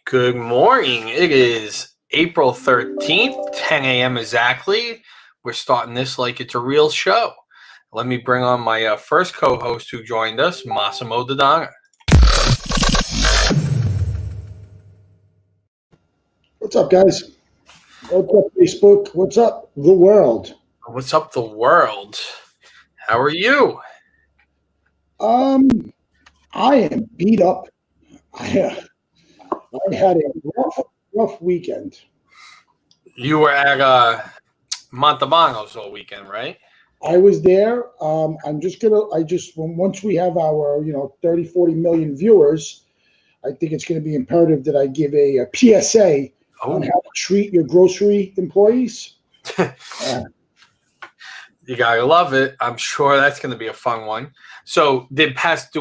Good morning. It is April 13th, 10 a.m. exactly. We're starting this like it's a real show. Let me bring on my first co-host who joined us, Massimo the Dog. What's up, guys? What's up, Facebook? What's up, the world? What's up, the world? How are you? I am beat up. I had a rough weekend. You were at Montalbano's all weekend, right? I was there. Once we have our 30, 40 million viewers, I think it's going to be imperative that I give a PSA on how to treat your grocery employees. You gotta love it. I'm sure that's going to be a fun one. So, do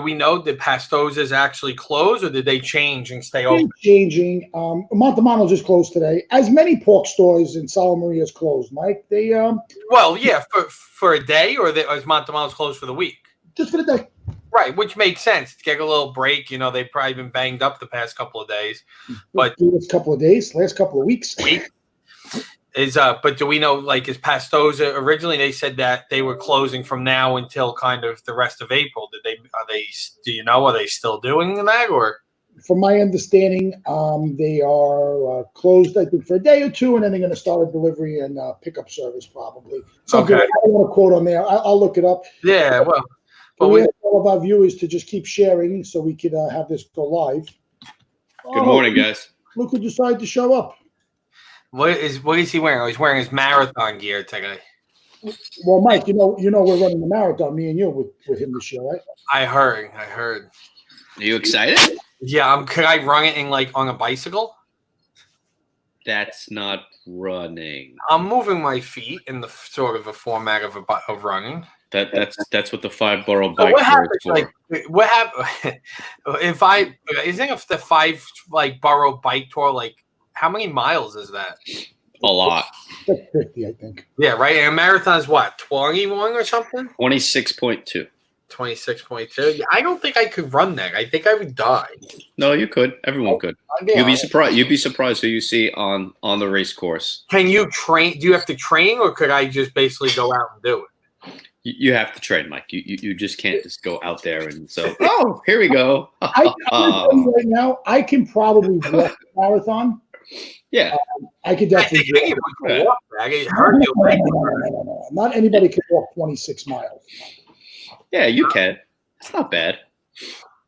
we know did Pastosa's actually close, or did they change and stay open? Changing. Montalbano's just closed today. As many pork stores in Sala Maria's closed, Mike. They Well, yeah, for a day, or is Montalbano's closed for the week? Just for the day. Right, which makes sense. To get a little break, they've probably been banged up the past couple of days. But last couple of weeks. But do we know, is Pastosa, originally they said that they were closing from now until kind of the rest of April. Do you know, are they still doing that, or? From my understanding, they are closed, I think, for a day or two, and then they're going to start a delivery and pickup service probably. Something I don't want to quote on there. I'll look it up. Yeah, well. We ask all of our viewers to just keep sharing so we could have this go live. Good morning, guys. Look who decided to show up. What is he wearing? Oh, he's wearing his marathon gear today. Well, Mike, you know we're running the marathon, me and you, with him this year, right? I heard. Are you excited? Yeah, could I run it on a bicycle? That's not running. I'm moving my feet in the sort of a format of running. That's what the 5-borough bike tour is for. What happened if the 5 borough bike tour, how many miles is that? A lot. That's 50, I think. Yeah, right. And a marathon's what, 21 or something? 26.2. 26.2. Yeah, I don't think I could run that. I think I would die. No, you could. Everyone could. You'd be surprised. You'd be surprised who you see on the race course. Can you train? Do you have to train, or could I just basically go out and do it? You have to train, Mike. You just can't just go out there and so. Oh, here we go. Right now, I can probably walk a marathon. Yeah, I could definitely walk. No. Not anybody can walk 26 miles. Yeah, you can. It's not bad.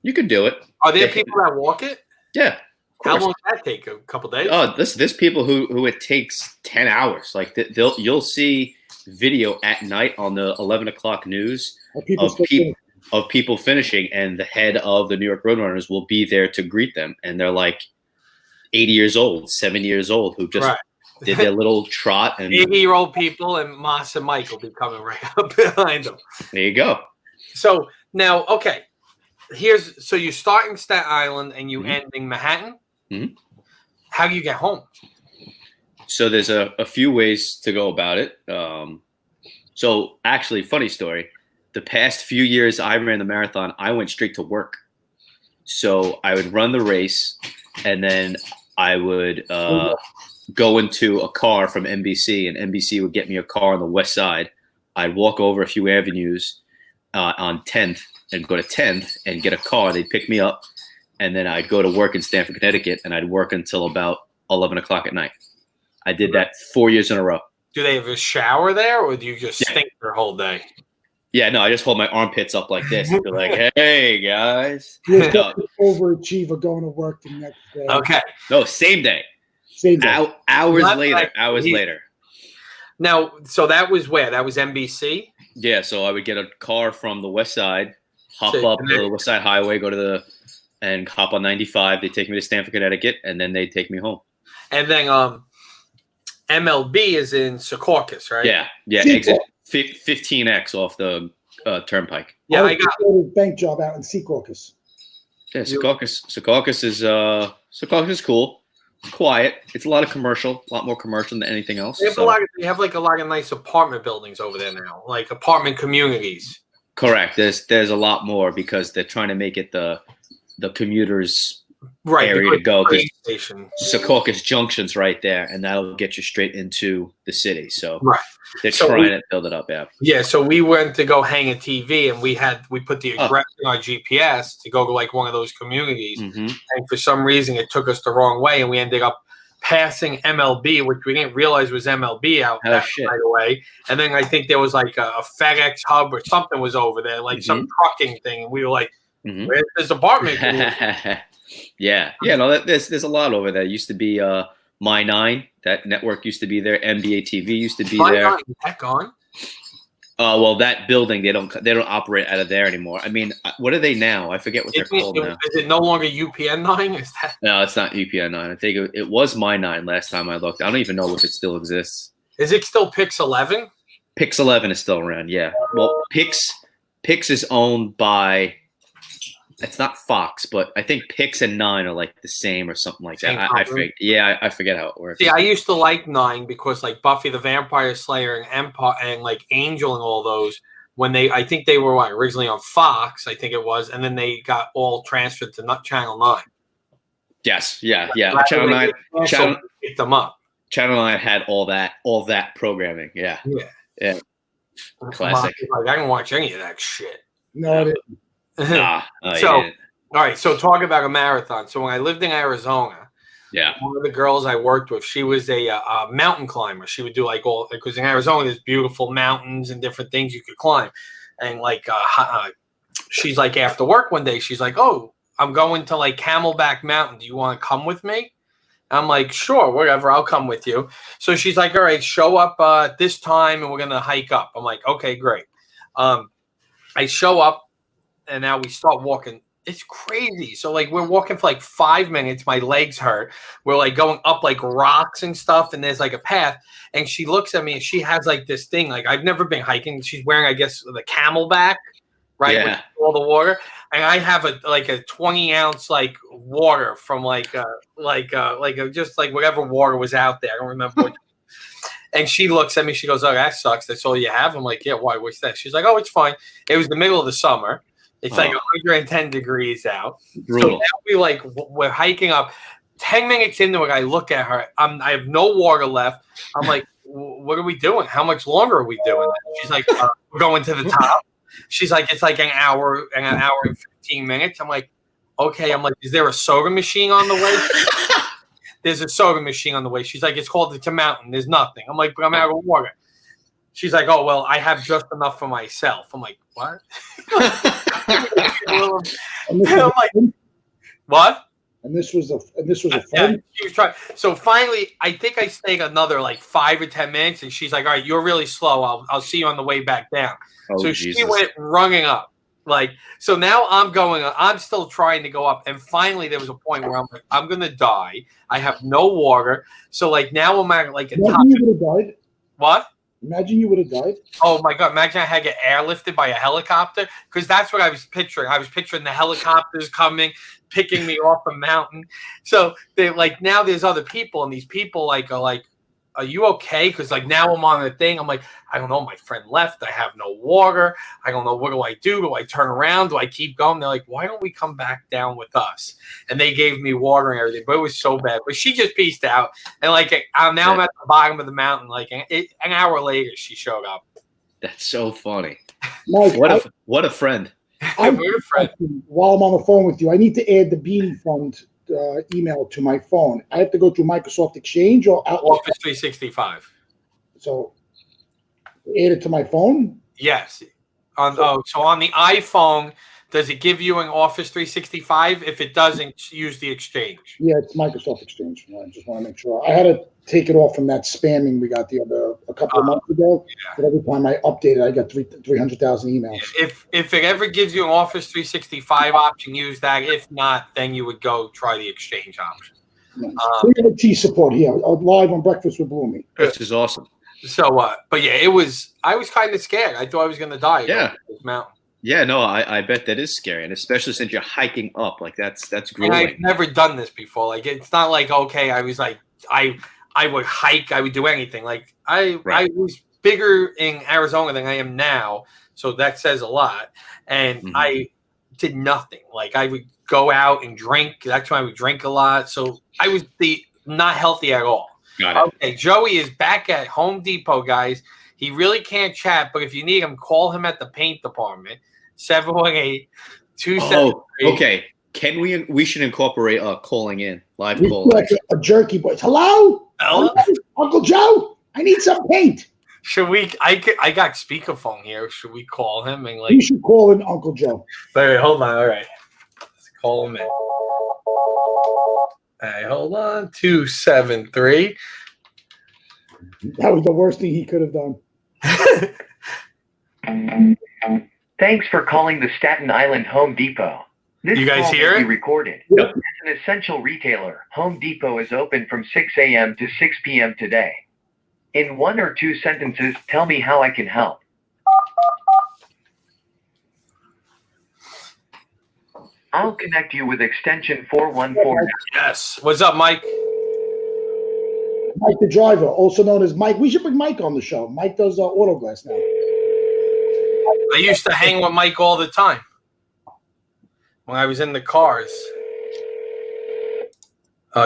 You could do it. Are there people that walk it? Yeah. How long does that take? A couple days? Oh, there's people who it takes 10 hours. You'll see video at night on the 11 o'clock news of people finishing, and the head of the New York Roadrunners will be there to greet them, and they're 80 years old, 70 years old, who just did their little trot. And 80-year-old people, and Moss and Mike will be coming right up behind them. There you go. So now, okay, so you start in Staten Island and you end in Manhattan. Mm-hmm. How do you get home? So there's a few ways to go about it. So actually, funny story. The past few years I ran the marathon, I went straight to work. So I would run the race, and then I would go into a car from NBC, and NBC would get me a car on the west side. I'd walk over a few avenues on 10th and go to 10th and get a car. They'd pick me up, and then I'd go to work in Stamford, Connecticut, and I'd work until about 11 o'clock at night. I did that 4 years in a row. Do they have a shower there, or do you just stink their whole day? Yeah, no, I just hold my armpits up like this and be like, hey, guys. Overachiever going to work the next day. Okay. No, same day. Hours later. Now, so that was where? That was NBC? Yeah, so I would get a car from the west side, hop up the West Side Highway, and hop on 95. They take me to Stamford, Connecticut, and then they take me home. And then MLB is in Secaucus, right? Yeah, exactly. 15X off the turnpike. Yeah, I got a bank job out in Secaucus. Yeah, Secaucus is cool. It's quiet. It's a lot more commercial than anything else. They have a lot of nice apartment buildings over there now, like apartment communities. Correct. There's a lot more because they're trying to make it the commuters area to go. station. Secaucus Junction's right there, and that'll get you straight into the city. So Right. they're trying to build it up. Yeah. Yeah. So we went to go hang a TV, and we put the address in our GPS to go to like one of those communities, and for some reason it took us the wrong way, and we ended up passing MLB, which we didn't realize was MLB out right away. And then I think there was like a FedEx hub or something was over there, like some trucking thing, and we were like, "Where's this apartment?" Yeah. No, there's a lot over there. Used to be My 9. That network used to be there. NBA TV used to be there. Is that gone? Well, that building they don't operate out of there anymore. I mean, what are they now? I forget what they're called now. Is it no longer UPN 9? Is that? No, it's not UPN 9. I think it was My 9 last time I looked. I don't even know if it still exists. Is it still Pix 11? Pix 11 is still around. Yeah. Well, Pix is owned by. It's not Fox, but I think Pix and 9 are like the same or something like that. I forget how it works. See, I used to like 9 because like Buffy the Vampire Slayer and Empire and like Angel and all those, I think they were originally on Fox, I think it was, and then they got all transferred to Channel 9. Yes, yeah. Channel 9 picked them up. Channel 9 had all that programming. Yeah. Classic. Like, I didn't watch any of that shit. No, I didn't. All right. So talk about a marathon. So when I lived in Arizona, one of the girls I worked with, she was a mountain climber. She would do because in Arizona there's beautiful mountains and different things you could climb. And she's like after work one day, she's like, "Oh, I'm going to like Camelback Mountain. Do you want to come with me?" I'm like, "Sure, whatever. I'll come with you." So she's like, "All right, show up at this time and we're gonna hike up." I'm like, "Okay, great." I show up. And now we start walking. It's crazy. So like we're walking for like 5 minutes. My legs hurt. We're like going up like rocks and stuff. And there's like a path. And she looks at me and she has like this thing. Like I've never been hiking. She's wearing, I guess, the Camelback, right? Yeah. With all the water. And I have a 20-ounce like water from just like whatever water was out there. I don't remember what. And she looks at me. She goes, "Oh, that sucks. That's all you have?" I'm like, "Yeah, why? What's that?" She's like, "Oh, it's fine. It was the middle of the summer. It's like 110 degrees out." Brutal. So now we're hiking up. 10 minutes into it, I look at her. I have no water left. I'm like, "What are we doing? How much longer are we doing?" She's like, "We're going to the top." She's like, "It's like an hour and 15 minutes." I'm like, "Okay." I'm like, "Is there a soda machine on the way?" There's a soda machine on the way. She's like, "It's a mountain. There's nothing." I'm like, "But I'm out of water." She's like, "Oh, well, I have just enough for myself." I'm like, "What?" I'm like, "What?" And this was a friend. Yeah, she was trying. So finally, I think I stayed another like 5 or 10 minutes, and she's like, "All right, you're really slow. I'll see you on the way back down." So Jesus. She went running up. So now I'm still trying to go up. And finally there was a point where I'm like, I'm going to die. I have no water. So like now I'm at like a top. You would have died. What? Imagine you would have died. Oh my God. Imagine I had to get airlifted by a helicopter. Because that's what I was picturing. I was picturing the helicopters coming, picking me off a mountain. So they now there's other people, and these people are like, "Are you okay?" Because like now I'm on the thing. I'm like, I don't know. My friend left. I have no water. I don't know. What do I do? Do I turn around? Do I keep going? They're like, "Why don't we come back down with us?" And they gave me water and everything, but it was so bad. But she just pieced out. And like I'm at the bottom of the mountain. Like an hour later, she showed up. That's so funny. Mike, what a friend. While I'm on the phone with you, I need to add the Beanie Fund email to my phone. I have to go through Microsoft Exchange or Office 365. So add it to my phone? Yes. So on the iPhone, does it give you an Office 365? If it doesn't, use the Exchange. Yeah, it's Microsoft Exchange. I just want to make sure. I had to take it off from that spamming we got a couple of months ago. Yeah. But every time I update it, I got 300,000 emails. If it ever gives you an Office 365 option, use that. If not, then you would go try the Exchange option. Yes. IT support here, live on Breakfast with Bloomy. This is awesome. So, but yeah, I was kind of scared. I thought I was going to die. Yeah. This mountain. Yeah, no, I bet that is scary, and especially since you're hiking up, like that's grueling. And I've never done this before. Like it's not like okay, I was like I would hike, I would do anything. Like I was bigger in Arizona than I am now, so that says a lot. And I did nothing. Like I would go out and drink. That's when I would drink a lot. So I was not healthy at all. Got it. Okay, Joey is back at Home Depot, guys. He really can't chat, but if you need him, call him at the paint department. 718-273. Oh, okay. We should incorporate calling in, live call. Like a jerky voice. Hello? Hello? Uncle Joe? I need some paint. Should we? I got speakerphone here. Should we call him and You should call in Uncle Joe. Wait, hold on. All right, let's call him in. All right, hold on. 273. That was the worst thing he could have done. Thanks for calling the Staten Island Home Depot. This You guys call hear may be it? recorded. Yep. As an essential retailer, Home Depot is open from 6 a.m. to 6 p.m. today. In 1 or 2 sentences, tell me how I can help. I'll connect you with extension 414. Yes. What's up, Mike? Mike the driver, also known as Mike. We should bring Mike on the show. Mike does auto glass now. I used to hang with Mike all the time when I was in the cars.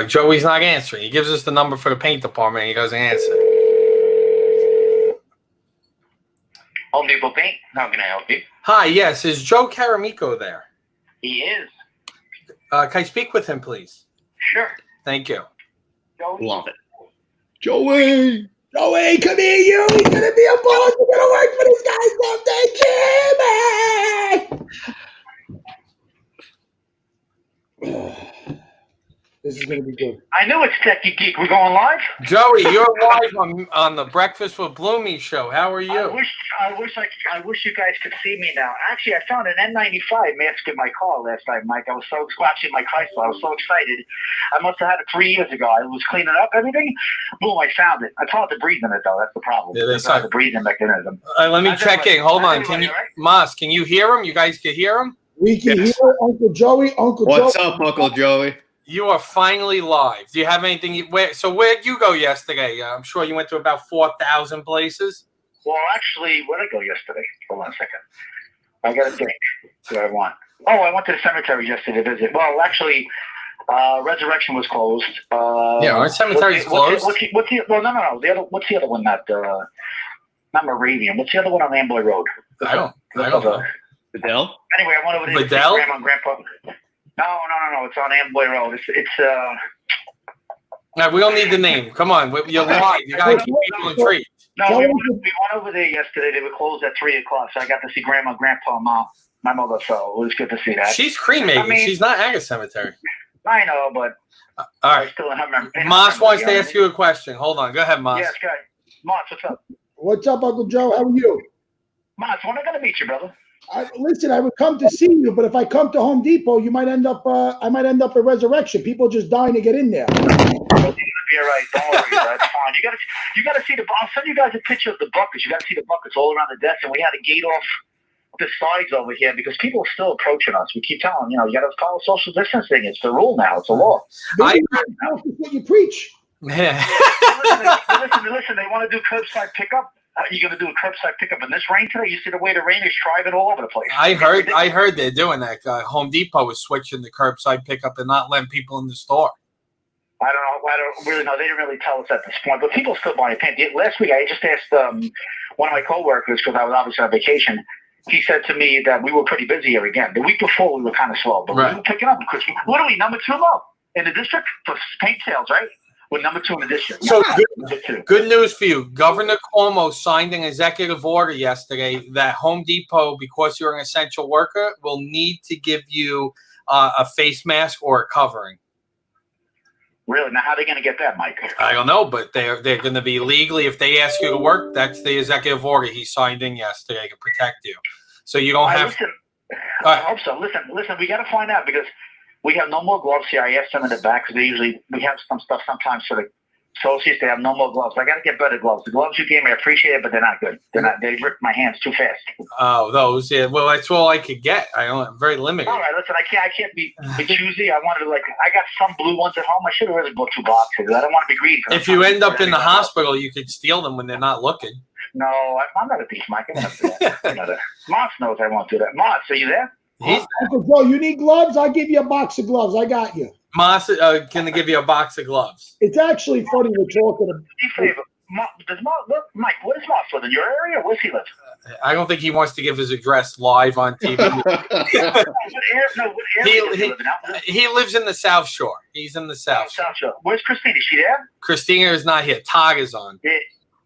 Joey's not answering. He gives us the number for the paint department and he doesn't answer. Home Depot Paint, how can I help you? Hi, yes. Is Joe Caramico there? He is. Can I speak with him, please? Sure. Thank you. Love it. Joey! Joey, come here, you. He's going to be a boss. You're going to work for this guy someday, Jimmy. This is going to be good. I knew it's Techie Geek. We're going live? Joey, you're live on the Breakfast with Bloomy show. How are you? I wish you guys could see me now. Actually, I found an N95 mask in my car last night, Mike. I was so scratching my Chrysler. I was so excited. I must have had it 3 years ago. I was cleaning up everything. Boom, I found it. It's hard to breathe in it, though. That's the problem. Yeah, it's not the breathing mechanism. Let me check in. Hold on. Can you, Mas, can you hear him? You guys can hear him? We can hear Uncle Joey. What's up, Uncle Joey? You are finally live. Do you have anything? Where'd you go yesterday? I'm sure you went to about 4,000 places. Well, actually, where'd I go yesterday? Hold on a second. I got to think. What do I want? Oh, I went to the cemetery yesterday to visit. Well, actually, Resurrection was closed. Yeah, our cemetery's closed. What's the what's the other one? Not Moravian. What's the other one on Amboy Road? I don't know. Fidel? Anyway, I went over there to see Grandma and Grandpa. No. It's on Amboy Road. No, we don't need the name. Come on, you're live. You gotta keep people intrigued. No, we went over there yesterday. They were closed at 3 o'clock, so I got to see Grandma, Grandpa, Mom, my mother. So it was good to see that. She's cremated. She's not at a cemetery. I know, but all right. I still have remember. Moss wants to ask you a question. Hold on. Go ahead, Moss. Yes, go ahead. Moss, what's up? What's up, Uncle Joe? How are you? Moss, when am I going to meet you, brother? Listen, I would come to see you, but if I come to Home Depot, you might end up. I might end up at Resurrection. People just dying to get in there. You're gonna be all right. Don't worry. That's fine. You gotta see the. I'll send you guys a picture of the buckets. You gotta see the buckets all around the desk, and we had a gate off the sides over here because people are still approaching us. We keep telling them, you gotta follow social distancing. It's the rule now. It's the law. That's what you preach. Yeah. Listen. They want to do curbside pickup. You're going to do a curbside pickup in this rain today? You see the way the rain is driving all over the place. I heard they're doing that. Home Depot is switching the curbside pickup and not letting people in the store. I don't really know. They didn't really tell us at this point, but people still buying paint. Last week, I just asked one of my coworkers, because I was obviously on vacation. He said to me that we were pretty busy here again. The week before, we were kind of slow, but we were picking up because what are we, number 2 low in the district for paint sales, right? We're number 2 in the district. So good news for you. Governor Cuomo signed an executive order yesterday that Home Depot, because you're an essential worker, will need to give you a face mask or a covering. Really? Now, how are they going to get that, Mike? I don't know, but they're going to be legally, if they ask you to work, that's the executive order he signed in yesterday to protect you. So you don't have. Listen, I hope so. Listen. We got to find out because we have no more gloves here. I asked them in the back because we have some stuff sometimes for the associates. They have no more gloves. I got to get better gloves. The gloves you gave me, I appreciate it, but they're not good. They rip my hands too fast. Oh, those. Yeah. Well, that's all I could get. I'm very limited. All right, listen. I can't be choosy. I wanted to I got some blue ones at home. I should have really bought 2 boxes. I don't want to be greedy. If you end up in the hospital, you could steal them when they're not looking. No, I'm not a thief, Mike. I won't do that. Moss knows I won't do that. Moss, are you there? Uncle Joe, you need gloves? I'll give you a box of gloves. I got you. Moss going to give you a box of gloves. It's actually funny we're talking about. Mike, what is Moss live in your area? Where's he live? I don't think he wants to give his address live on TV. He lives in the South Shore. He's in the South Shore. Where's Christina? Is she there? Christina is not here. Todd is on. Yeah.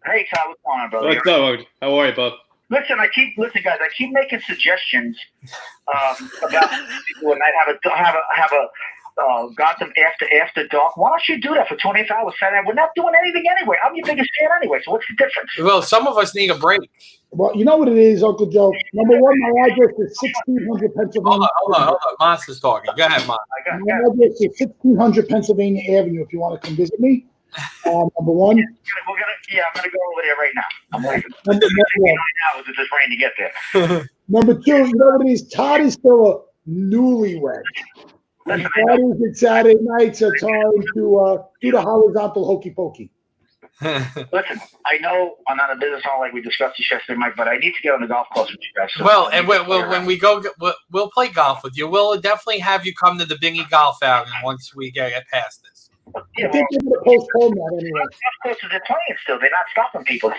Hey, Todd, what's going on, brother? What's up? How are you, bub? Listen, guys. I keep making suggestions about people, and I have a Gotham after dark. Why don't you do that for 24 hours Saturday? We're not doing anything anyway. I'm your biggest fan anyway. So what's the difference? Well, some of us need a break. Well, you know what it is, Uncle Joe. Number one, my address is 1600 Pennsylvania. Hold on. Moss is talking. Go ahead, Moss. My address is 1600 Pennsylvania Avenue. If you want to come visit me. Number one. I'm gonna go over there right now. I'm waiting. Hours if it's rain to get there. Number two, you know what it is? Todd is still a newlywed. And Fridays and Saturday nights are time to do the horizontal hokey pokey. Listen, I know I'm not a business owner like we discussed this yesterday, Mike, but I need to get on the golf course with you guys. So well, and when we go, we'll play golf with you. We'll definitely have you come to the Bingy Golf Outing once we get past this. Yeah, I think they're going to postpone that anyway. Golf courses, they're playing still. They're not stopping people.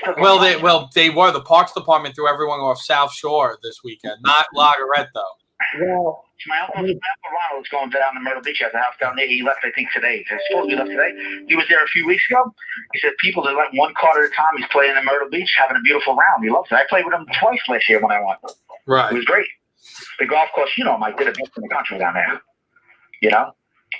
They were. The Parks Department threw everyone off South Shore this weekend, not Lagarette though. Well, my uncle Ronald was going down to Myrtle Beach. Has a house down there. He left, I think, today. He's supposed to be left today. He was there a few weeks ago. He said people that let one cart at a time. He's playing in Myrtle Beach, having a beautiful round. He loves it. I played with him twice last year when I went. Right. It was great. The golf course, Mike did it best in the country down there.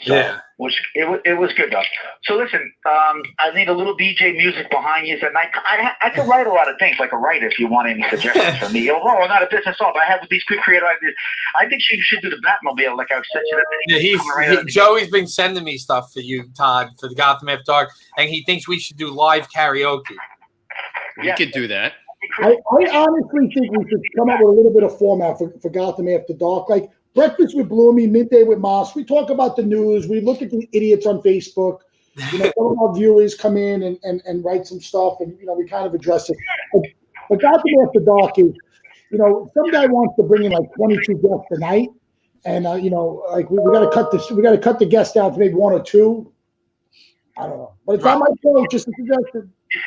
So, yeah. It was good though. So listen, I need a little DJ music behind you. And I could write a lot of things like a writer if you want any suggestions from me. I'm not a business owner, but I have these quick creative ideas. I think you should do the Batmobile like I said you. Yeah, Joey's been sending me stuff for you, Todd, for the Gotham After Dark, and he thinks we should do live karaoke. We could do that. I honestly think we should come up with a little bit of format for Gotham After Dark, like breakfast with Bloomy, midday with Moss. We talk about the news. We look at the idiots on Facebook. Some of our viewers come in and write some stuff, and we kind of address it. But Gotham After Dark is, some guy wants to bring in like 22 guests a night, and we got to cut this. We got to cut the guests down to maybe one or two. I don't know, but it's not my fault. Just a suggestion. You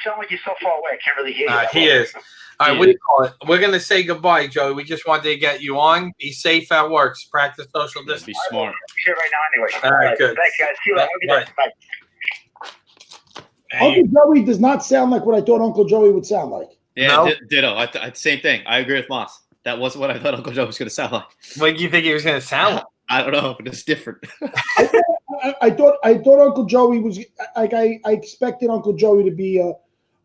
sound like you're so far away. I can't really hear you. He is. All right, what do you call it? We're going to say goodbye, Joey. We just wanted to get you on. Be safe at work. Practice social distance. Be smart. Here right now anyway. All right, good. Thanks, guys. See you later. Bye. Uncle Joey does not sound like what I thought Uncle Joey would sound like. Yeah, No? ditto. Same thing. I agree with Moss. That wasn't what I thought Uncle Joe was going to sound like. What do you think he was going to sound like? I don't know, but it's different. I thought Uncle Joey was like I expected Uncle Joey to be a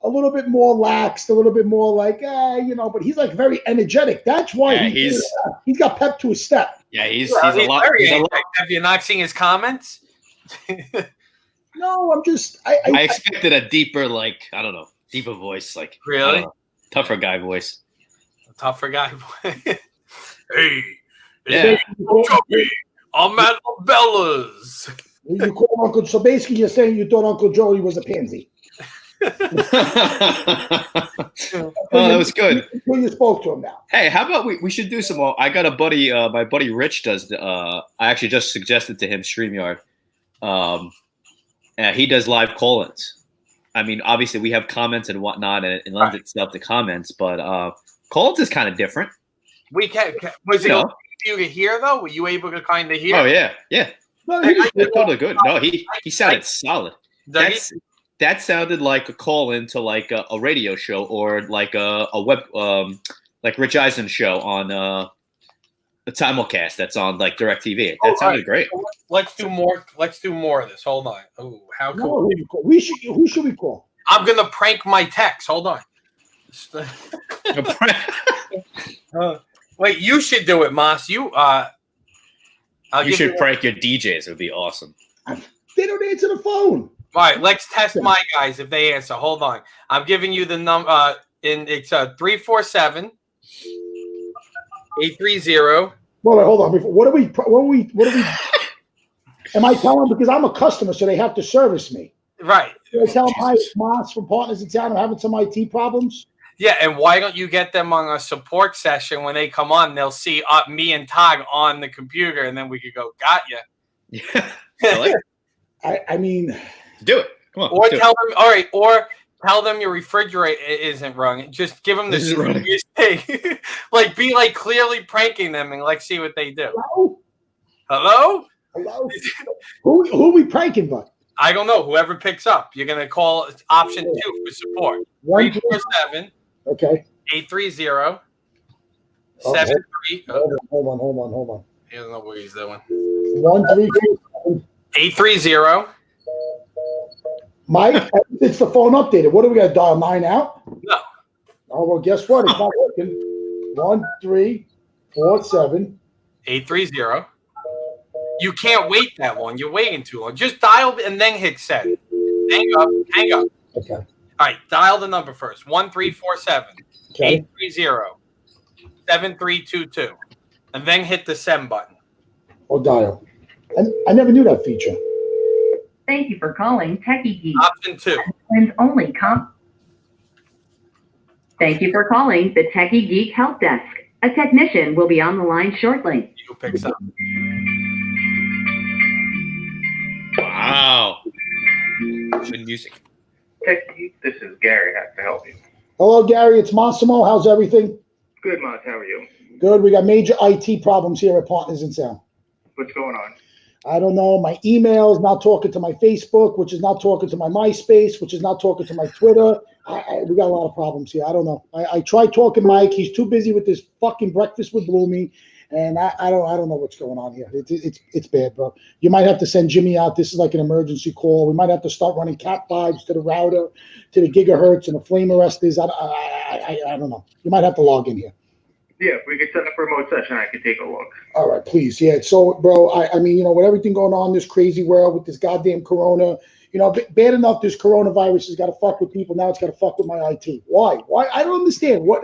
little bit more laxed, a little bit more like but he's like very energetic. That's why he's got pep to his step. Yeah, he's a lot. Have you not seen his comments? No, I'm just I expected a deeper, deeper voice, really tougher guy voice. A tougher guy voice. Hey, yeah. I'm at Bella's. You call Uncle. So basically, you're saying you thought Uncle Joey was a pansy. Oh, that was good. You spoke to him now. Hey, how about we should do some more? I got a buddy, my buddy Rich does. I actually just suggested to him StreamYard. He does live call-ins. I mean, obviously we have comments and whatnot, and it lends itself to comments. But call-ins is kind of different. We can. Was it you to hear though? Were you able to kind of hear? Oh yeah. No, totally good. No, he sounded solid. That sounded like a call-in to like a radio show or like a web like Rich Eisen's show on the simulcast that's on like DirecTV. That sounded great. Let's do more. Let's do more of this. Hold on. Oh, how cool! Who should we call? I'm gonna prank my text. Hold on. Wait, you should do it, Moss. You should prank your DJs. It would be awesome. They don't answer the phone. All right, let's test my guys if they answer. Hold on. I'm giving you the number. It's 347-830. Well, hold on. What are we? Am I telling them because I'm a customer, so they have to service me? Right. Do I tell them, hi, it's Moss from Partners in Town. I'm having some IT problems. Yeah, and why don't you get them on a support session when they come on? They'll see me and Todd on the computer, and then we could go, got you. Yeah. I like it. I mean, Do it. Come on. Or tell them, all right, or tell them your refrigerator isn't running. Just give them the serious thing. Like, be like clearly pranking them and like see what they do. Hello? Hello? Who are we pranking, bud? I don't know. Whoever picks up, you're gonna call option 2 for support. 347 Okay. 830 Oh, 73. Hold on. He doesn't know what he's doing. 1347. 830. Mike, it's the phone updated. What do we got to dial 9 out? No. Oh, well, guess what? It's not working. 1347 830. You can't wait that long. You're waiting too long. Just dial and then hit send. Hang up. Okay. All right, dial the number first. 1347 830 7322. And then hit the send button. Or dial. I never knew that feature. Thank you for calling Techie Geek. Option 2. And only Thank you for calling the Techie Geek Help Desk. A technician will be on the line shortly. Who picks up? Wow. Good music. Techie Geek, this is Gary. How can I help you? Hello, Gary. It's Massimo. How's everything? Good, Mons. How are you? Good. We got major IT problems here at Partners in Sound. What's going on? I don't know. My email is not talking to my Facebook, which is not talking to my MySpace, which is not talking to my Twitter. We got a lot of problems here. I don't know. I tried talking Mike. He's too busy with this fucking breakfast with Bloomy, and I don't know what's going on here. It's bad, bro. You might have to send Jimmy out. This is like an emergency call. We might have to start running Cat 5s to the router, to the gigahertz and the flame arresters. I don't know. You might have to log in here. Yeah, if we could set up a remote session, I could take a look. All right, please. Yeah. So, bro, I mean, you know, with everything going on in this crazy world with this goddamn corona, you know, bad enough this coronavirus has got to fuck with people. Now it's got to fuck with my IT. Why? I don't understand. What,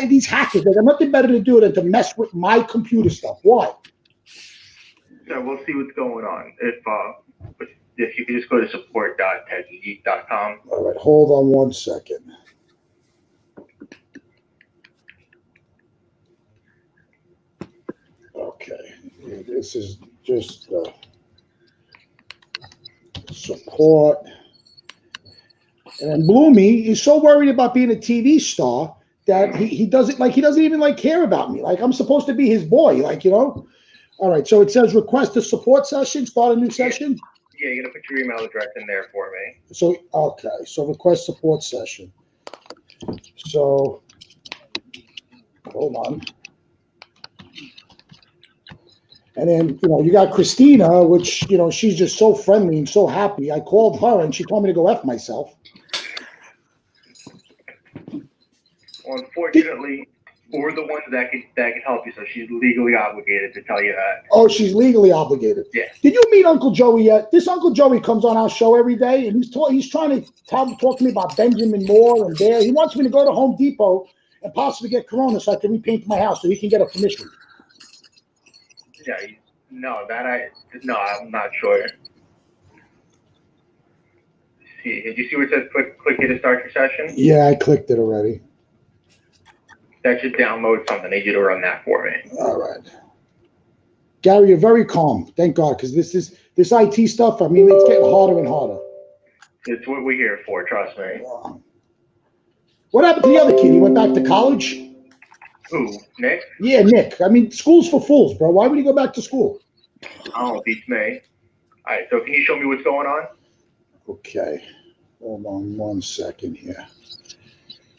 these hackers, they got nothing better to do than to mess with my computer stuff. Why? So we'll see what's going on. If you could just go to support.techiegeek.com. All right, hold on one second. Okay, this is just support. And Bloomy is so worried about being a TV star that he doesn't even care about me. Like, I'm supposed to be his boy, like, you know. All right, so it says request a support session, start a new session. Yeah, you're gonna put your email address in there for me. So okay, so request support session. So hold on. And then, you know, you got Christina, which, you know, she's just so friendly and so happy. I called her and she told me to go F myself. Well, unfortunately, we're the ones that can help you, so she's legally obligated to tell you that. Oh, she's legally obligated. Yeah. Did you meet Uncle Joey yet? This Uncle Joey comes on our show every day, and he's trying to talk to me about Benjamin Moore and Bear. He wants me to go to Home Depot and possibly get Corona so I can repaint my house so he can get a permission. Yeah, I'm not sure. Did you see where it says click here to start your session? Yeah, I clicked it already. That should download something. I need you to run that for me. All right. Gary, you're very calm. Thank God, because this IT stuff, I mean, it's getting harder and harder. It's what we're here for, trust me. What happened to the other kid? He went back to college? Who, Nick? Yeah, Nick. I mean, school's for fools, bro. Why would he go back to school? Oh, beats me. All right, so can you show me what's going on? Okay. Hold on one second here.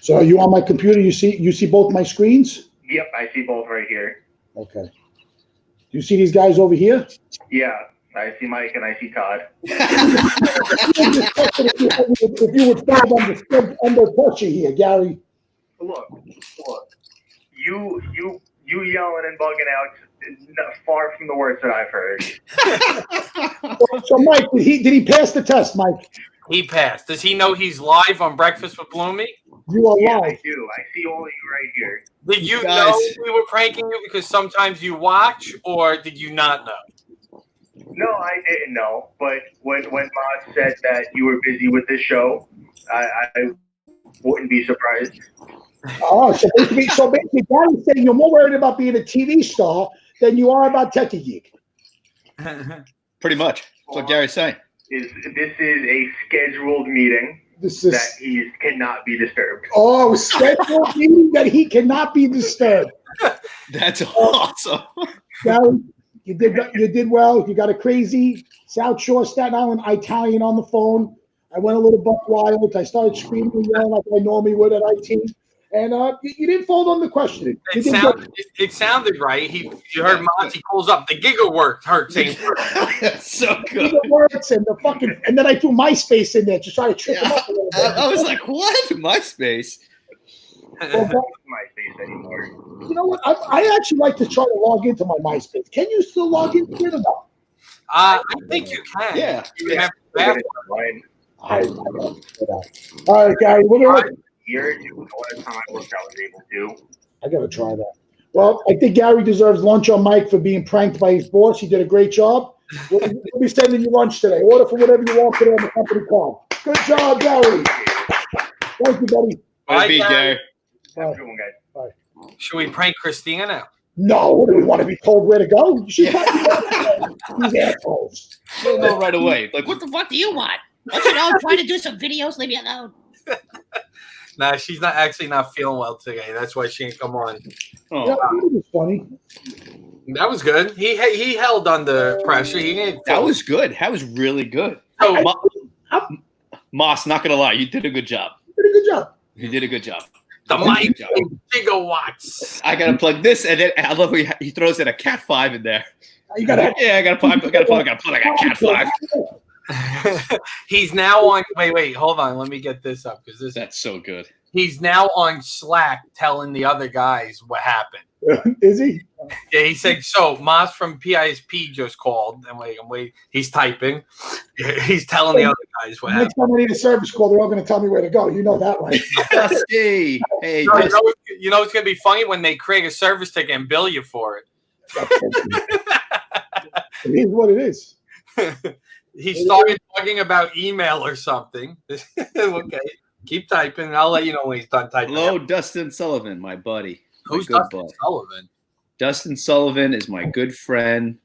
So are you on my computer? You see both my screens? Yep, I see both right here. Okay. Do you see these guys over here? Yeah, I see Mike and I see Todd. If you would stop under pressure here, Gary. Look. You yelling and bugging out is far from the worst that I've heard. So Mike, did he pass the test, Mike? He passed. Does he know he's live on Breakfast with Bloomy? You are Yeah, live. I do. I see all of you right here. Did you know we were pranking you because sometimes you watch, or did you not know? No, I didn't know. But when Mod said that you were busy with this show, I Wouldn't be surprised. Oh, so basically, Gary's saying you're more worried about being a TV star than you are about Techie Geek. Pretty much. That's what Gary's saying. This is a scheduled meeting that he cannot be disturbed. Oh, scheduled meeting that he cannot be disturbed. That's awesome. Gary, you did well. You got a crazy South Shore Staten Island Italian on the phone. I went a little buck wild. I started screaming and yelling like I normally would at IT. And you didn't fold on the questioning. It sounded right. You heard Monty pulls up. The giggle worked. So good. The words and then I threw MySpace in there to try to trip him up a little bit. I was like, what? MySpace? Well, MySpace anymore. You know what? I actually like to try to log into my MySpace. Can you still log into it or not? I think you can. Yeah. All right, Gary. Year, the last time I worked, I was able to. I got to try that. Well, I think Gary deserves lunch on Mike for being pranked by his boss. He did a great job. We'll be sending you lunch today. Order for whatever you want today on the company card. Good job, Gary. Thank you, buddy. Bye, Gary. Have a good one, guys. Bye. Should we prank Christina now? No, do we want to be told where to go? These assholes. You'll know right away. Like, what the fuck do you want? Don't you know, I'm trying to do some videos. Leave me alone. Nah, she's not feeling well today. That's why she ain't come on. Oh. Yeah, it was funny. That was good. He held under pressure. That was good. That was really good. So, Moss, not gonna lie, you did a good job. You did a good job. You did a good job. The mic gigawatts. I gotta plug this, and then I love how he throws in a Cat 5 in there. You gotta. Yeah, I gotta plug. I got Cat 5. He's now on. Wait, hold on. Let me get this up because That's so good. He's now on Slack telling the other guys what happened. Is he? Yeah, he said so. Moss from PISP just called, and wait. He's typing. He's telling the other guys what happened. Next time I need a service call, they're all going to tell me where to go. You know that, right? Dusty. Hey, no, you know it's going to be funny when they create a service ticket and bill you for it. It is what it is. He started talking about email or something. Okay, keep typing. I'll let you know when he's done typing. Hello, Dustin Sullivan, my buddy. Who's Dustin Sullivan? Dustin Sullivan is my good friend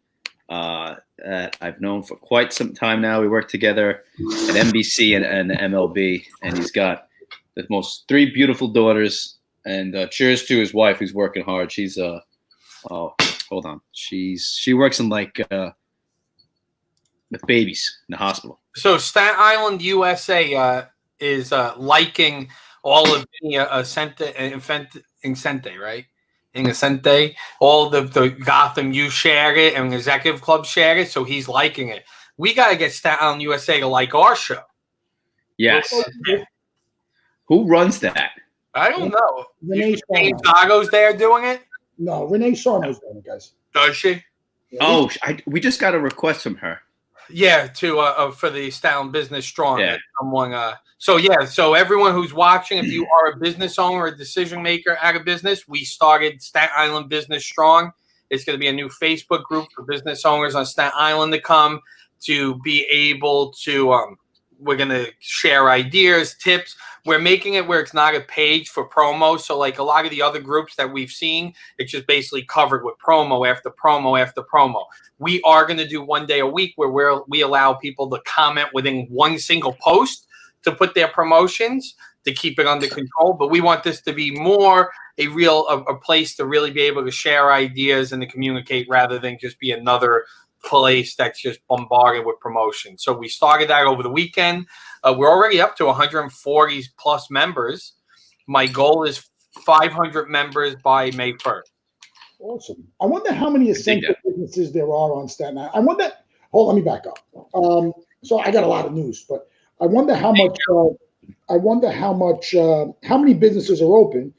that I've known for quite some time now. We work together at NBC and MLB, and he's got the most 3 beautiful daughters. And cheers to his wife, who's working hard. She's hold on. She works in with babies in the hospital. So Staten Island USA is liking all of Incente, right? Incente. All the Gotham youth shared it and Executive Club shared it, so he's liking it. We got to get Staten Island USA to like our show. Yes. Who runs that? I don't know. Renee James Dago's there doing it? No, Renee Sarno's doing it, guys. Does she? Yeah, We just got a request from her. Yeah, to for the Staten Business Strong. Yeah. Someone. So everyone who's watching, if you are a business owner or a decision maker out of business, we started Staten Island Business Strong. It's going to be a new Facebook group for business owners on Staten Island to come to be able to. We're going to share ideas, tips. We're making it where it's not a page for promo. So like a lot of the other groups that we've seen, it's just basically covered with promo after promo after promo. We are going to do one day a week where we allow people to comment within one single post to put their promotions to keep it under control. But we want this to be more a place to really be able to share ideas and to communicate rather than just be another place that's just bombarded with promotion. So we started that over the weekend. We're already up to 140 plus members. My goal is 500 members by May 1st. Awesome. I wonder how many essential businesses there are on Staten Island. I wonder. Let me back up. So I got a lot of news, but I wonder how much. How many businesses are open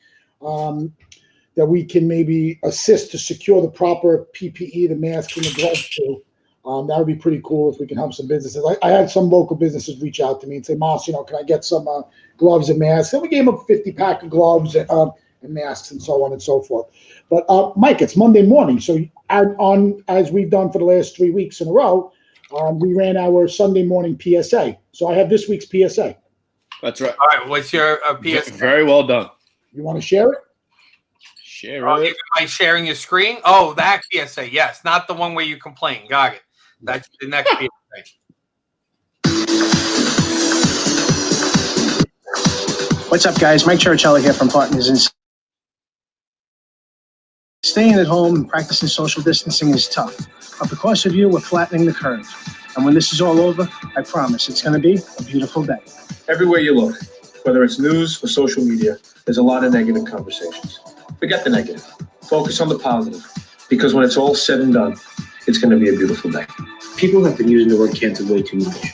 that we can maybe assist to secure the proper PPE, the masks, and the gloves to. That would be pretty cool if we can help some businesses. I had some local businesses reach out to me and say, Moss, can I get some gloves and masks? And we gave them a 50-pack of gloves and masks and so on and so forth. But Mike, it's Monday morning. So as we've done for the last 3 weeks in a row, we ran our Sunday morning PSA. So I have this week's PSA. That's right. All right, what's your PSA? Very well done. You want to share it? Share Oh, it. by sharing your screen? Oh, that PSA, yes. Not the one where you complain. Got it. That's the next PSA. What's up, guys? Mike Churchill here from Partners. Staying at home and practicing social distancing is tough, but because of you, we're flattening the curve. And when this is all over, I promise it's going to be a beautiful day. Everywhere you look, whether it's news or social media, there's a lot of negative conversations. Forget the negative. Focus on the positive, because when it's all said and done, it's going to be a beautiful day. People have been using the word canceled way too much.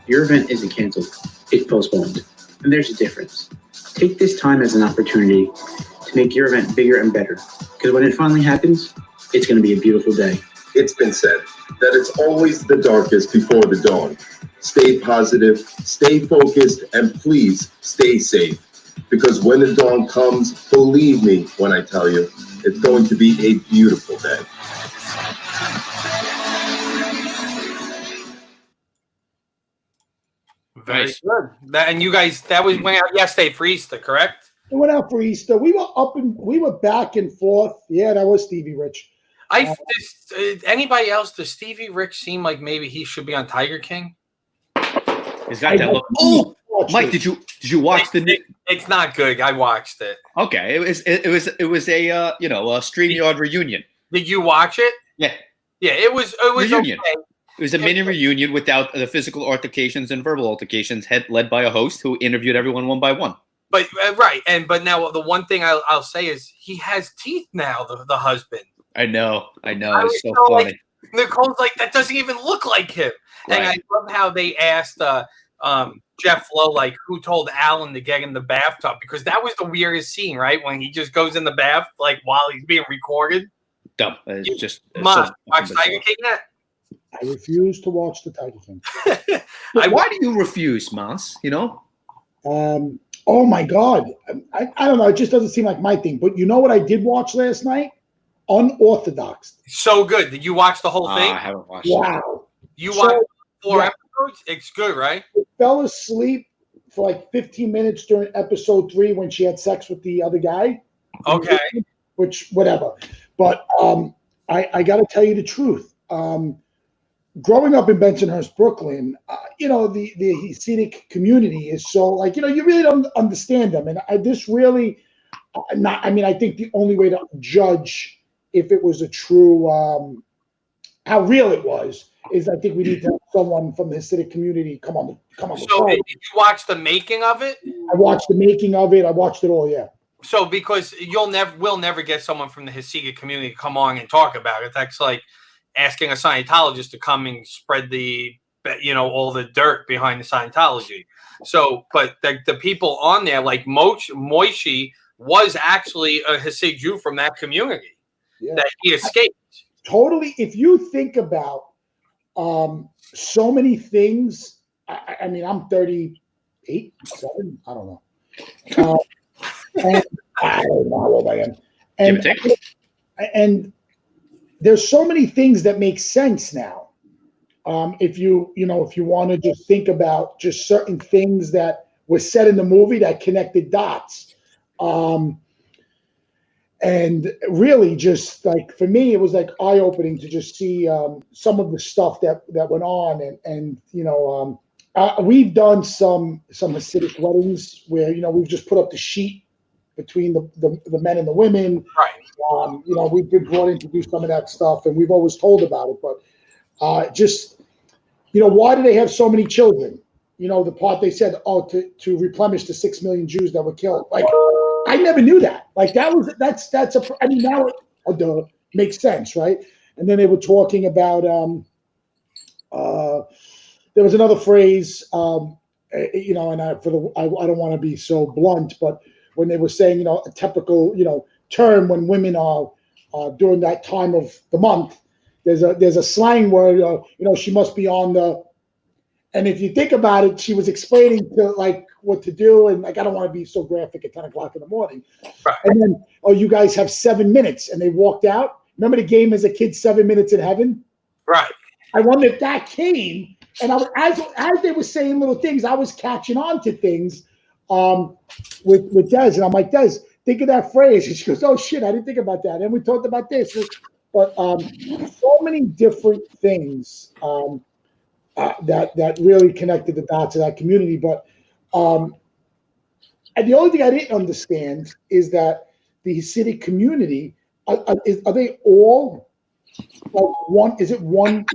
Your event isn't canceled, it's postponed. And there's a difference. Take this time as an opportunity to make your event bigger and better. Because when it finally happens, it's going to be a beautiful day. It's been said that it's always the darkest before the dawn. Stay positive, stay focused, and please stay safe. Because when the dawn comes, believe me when I tell you, it's going to be a beautiful day. Very good. And you guys, that went out yesterday for Easter, correct? It went out for Easter. We were back and forth. Yeah, that was Stevie Rich. Anybody else? Does Stevie Rich seem like maybe he should be on Tiger King? He's got that look. Oh, Mike, did you watch the? It's not good. I watched it. Okay, it was a a StreamYard reunion. Did you watch it? Yeah. Yeah, it was reunion. Okay. It was a mini reunion without the physical altercations and verbal altercations, led by a host who interviewed everyone one by one. But right, but now the one thing I'll say is he has teeth now. The husband. I know. It's so funny. Like, Nicole's like, that doesn't even look like him. Right. And I love how they asked Jeff Lowe, like, who told Alan to get in the bathtub, because that was the weirdest scene, right? When he just goes in the bath, like, while he's being recorded. Dumb. It's just watch Tiger King yet? I refuse to watch the Tiger King. Why do you refuse, Mas? Oh my God. I don't know. It just doesn't seem like my thing. But you know what I did watch last night? Unorthodox. So good. Did you watch the whole thing? I haven't watched it. Wow. You watched 4 episodes? It's good, right? I fell asleep for like 15 minutes during episode 3 when she had sex with the other guy. Okay. Which, whatever. But I got to tell you the truth. Growing up in Bensonhurst, Brooklyn, the Hasidic community is so, like, you really don't understand them. And I think the only way to judge if it was a true, how real it was, is I think we need to have someone from the Hasidic community come on the show. So did you watch the making of it? I watched the making of it. I watched it all, yeah. So because we'll never get someone from the Hasidic community to come on and talk about it. That's like asking a Scientologist to come and spread all the dirt behind the Scientology. So, but the people on there, like Moishi, was actually a Hasidic Jew from that community that he escaped. Totally. If you think about so many things, I mean, I'm 38, 7, I don't know. And I don't know how old I am. And there's so many things that make sense now. If you want to just think about just certain things that were said in the movie that connected dots. And really just like, for me, it was like eye-opening to just see some of the stuff that went on. And we've done some Hasidic weddings where, we've just put up the sheet between the men and the women. Right. We've been brought in to do some of that stuff, and we've always told about it. But why do they have so many children? The part they said, to replenish the 6 million Jews that were killed. Like, I never knew that. Like, now it makes sense, right? And then they were talking about there was another phrase, and I don't want to be so blunt, but when they were saying, a typical, term when women are during that time of the month, there's a slang word, she must be on the, and if you think about it, she was explaining to like what to do, and like, I don't want to be so graphic at 10 o'clock in the morning. Right. And then, you guys have 7 minutes, and they walked out. Remember the game as a kid, 7 minutes in heaven? Right. I wonder if that came, and I was, as they were saying little things, I was catching on to things with Des, and I'm like, Des, think of that phrase. And she goes, oh shit, I didn't think about that. And we talked about this, but so many different things that really connected the dots of that community. But and the only thing I didn't understand is that the Hasidic community are they all like one? Is it one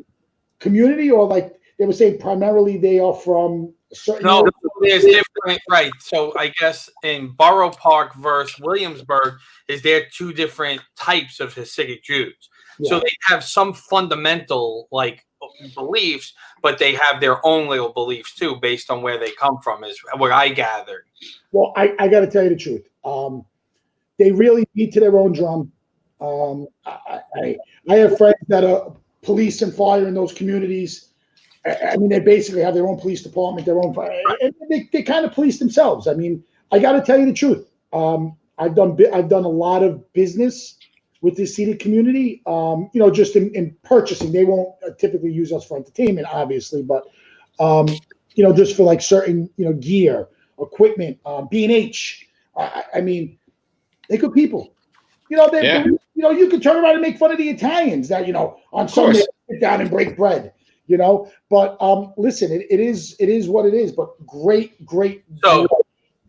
community, or like they were saying primarily they are from a certain? No, there's different, right? So I guess in Borough Park versus Williamsburg, is there two different types of Hasidic Jews? Yeah. So they have some fundamental like beliefs, but they have their own little beliefs too, based on where they come from. Is what I gathered. Well, I got to tell you the truth. They really beat to their own drum. I have friends that are police and fire in those communities. I mean, they basically have their own police department, their own fire, and they kind of police themselves. I mean, I got to tell you the truth. I've done a lot of business with the Hasidic community. Just in purchasing. They won't typically use us for entertainment, obviously, but just for like certain gear, equipment, B&H. I mean, they're good people. You can turn around and make fun of the Italians that on Sunday sit down and break bread. But listen, it is what it is. But great. So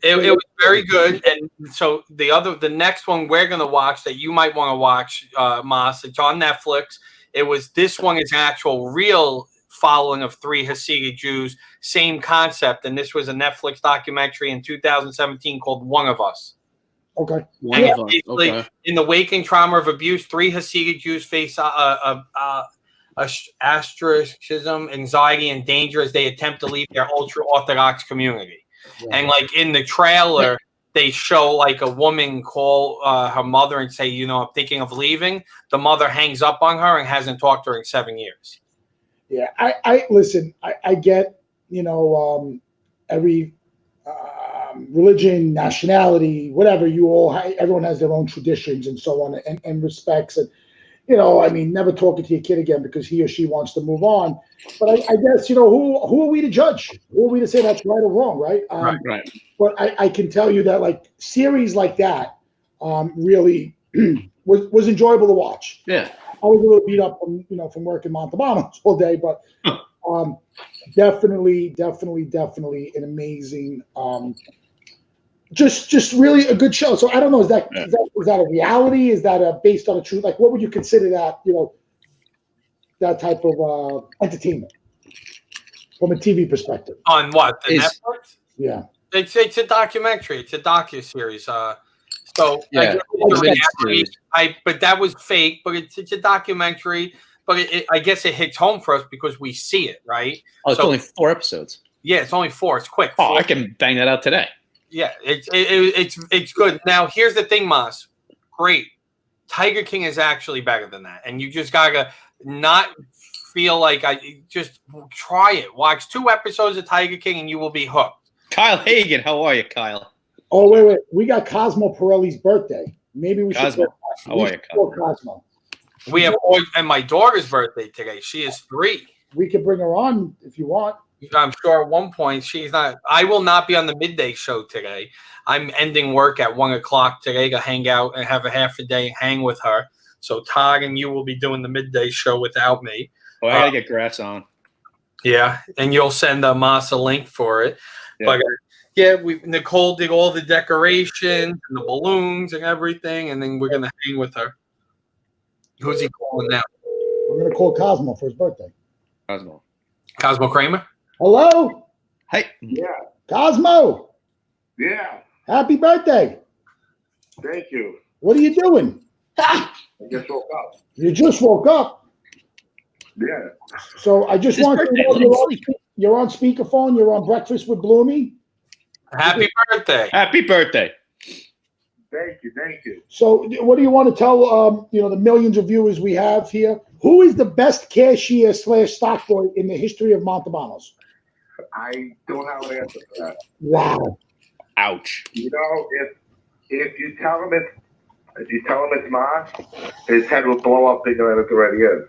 it was very good. And so the next one we're gonna watch that you might want to watch, Mas. It's on Netflix. This one is an actual real following of three Hasidic Jews, same concept, and this was a Netflix documentary in 2017 called One of Us. Okay. In the waking trauma of abuse, three Hasidic Jews face ostracism, anxiety, and danger as they attempt to leave their ultra-Orthodox community. Yeah. And like in the trailer, they show like a woman call her mother and say, I'm thinking of leaving. The mother hangs up on her and hasn't talked to her in 7 years. Yeah, I listen. I get every religion, nationality, whatever. Everyone has their own traditions and so on, and respects. And I mean, never talking to your kid again because he or she wants to move on. But I guess who are we to judge? Who are we to say that's right or wrong? Right. Right. But I can tell you that like series like that really was enjoyable to watch. Yeah. I was a little beat up from working Montalbanos all day, but definitely an amazing, just really a good show. So I don't know, is that a reality? Is that based on a truth? Like, what would you consider that? That type of entertainment from a TV perspective. On what, the Netflix? Yeah, it's a documentary. It's a docuseries. So yeah, but that was fake. But it's a documentary. But I guess it hits home for us because we see it, right? Oh, it's only 4 episodes. Yeah, it's only 4. It's quick. Oh, I can bang that out today. Yeah, it's good. Now here's the thing, Mas. Great, Tiger King is actually better than that, and you just gotta not feel like just try it. Watch 2 episodes of Tiger King, and you will be hooked. Kyle Hagan, how are you, Kyle? Oh wait, we got Cosmo Pirelli's birthday. Maybe we should. How are you, Cosmo? We have, and my daughter's birthday today. She is 3. We could bring her on if you want. I'm sure at one point she's not. I will not be on the midday show today. I'm ending work at 1:00 today to hang out and have a half a day hang with her. So Todd and you will be doing the midday show without me. Oh, I gotta get grass on. Yeah, and you'll send Mas a link for it. Yeah. But Nicole did all the decorations and the balloons and everything, and then we're gonna hang with her. Who's he calling now? I'm gonna call Cosmo for his birthday. Cosmo Kramer. Hello. Hey. Yeah. Cosmo. Yeah. Happy birthday. Thank you. What are you doing? I just woke up. You just woke up. Yeah. So I just want to know you're on speakerphone. You're on Breakfast with Bloomy. Happy birthday. Happy birthday. Thank you. So what do you want to tell the millions of viewers we have here? Who is the best cashier / stock boy in the history of Montalbanos? I don't have an answer for that. Wow. Ouch. If you tell him it's Mas, his head will blow up bigger than it already is.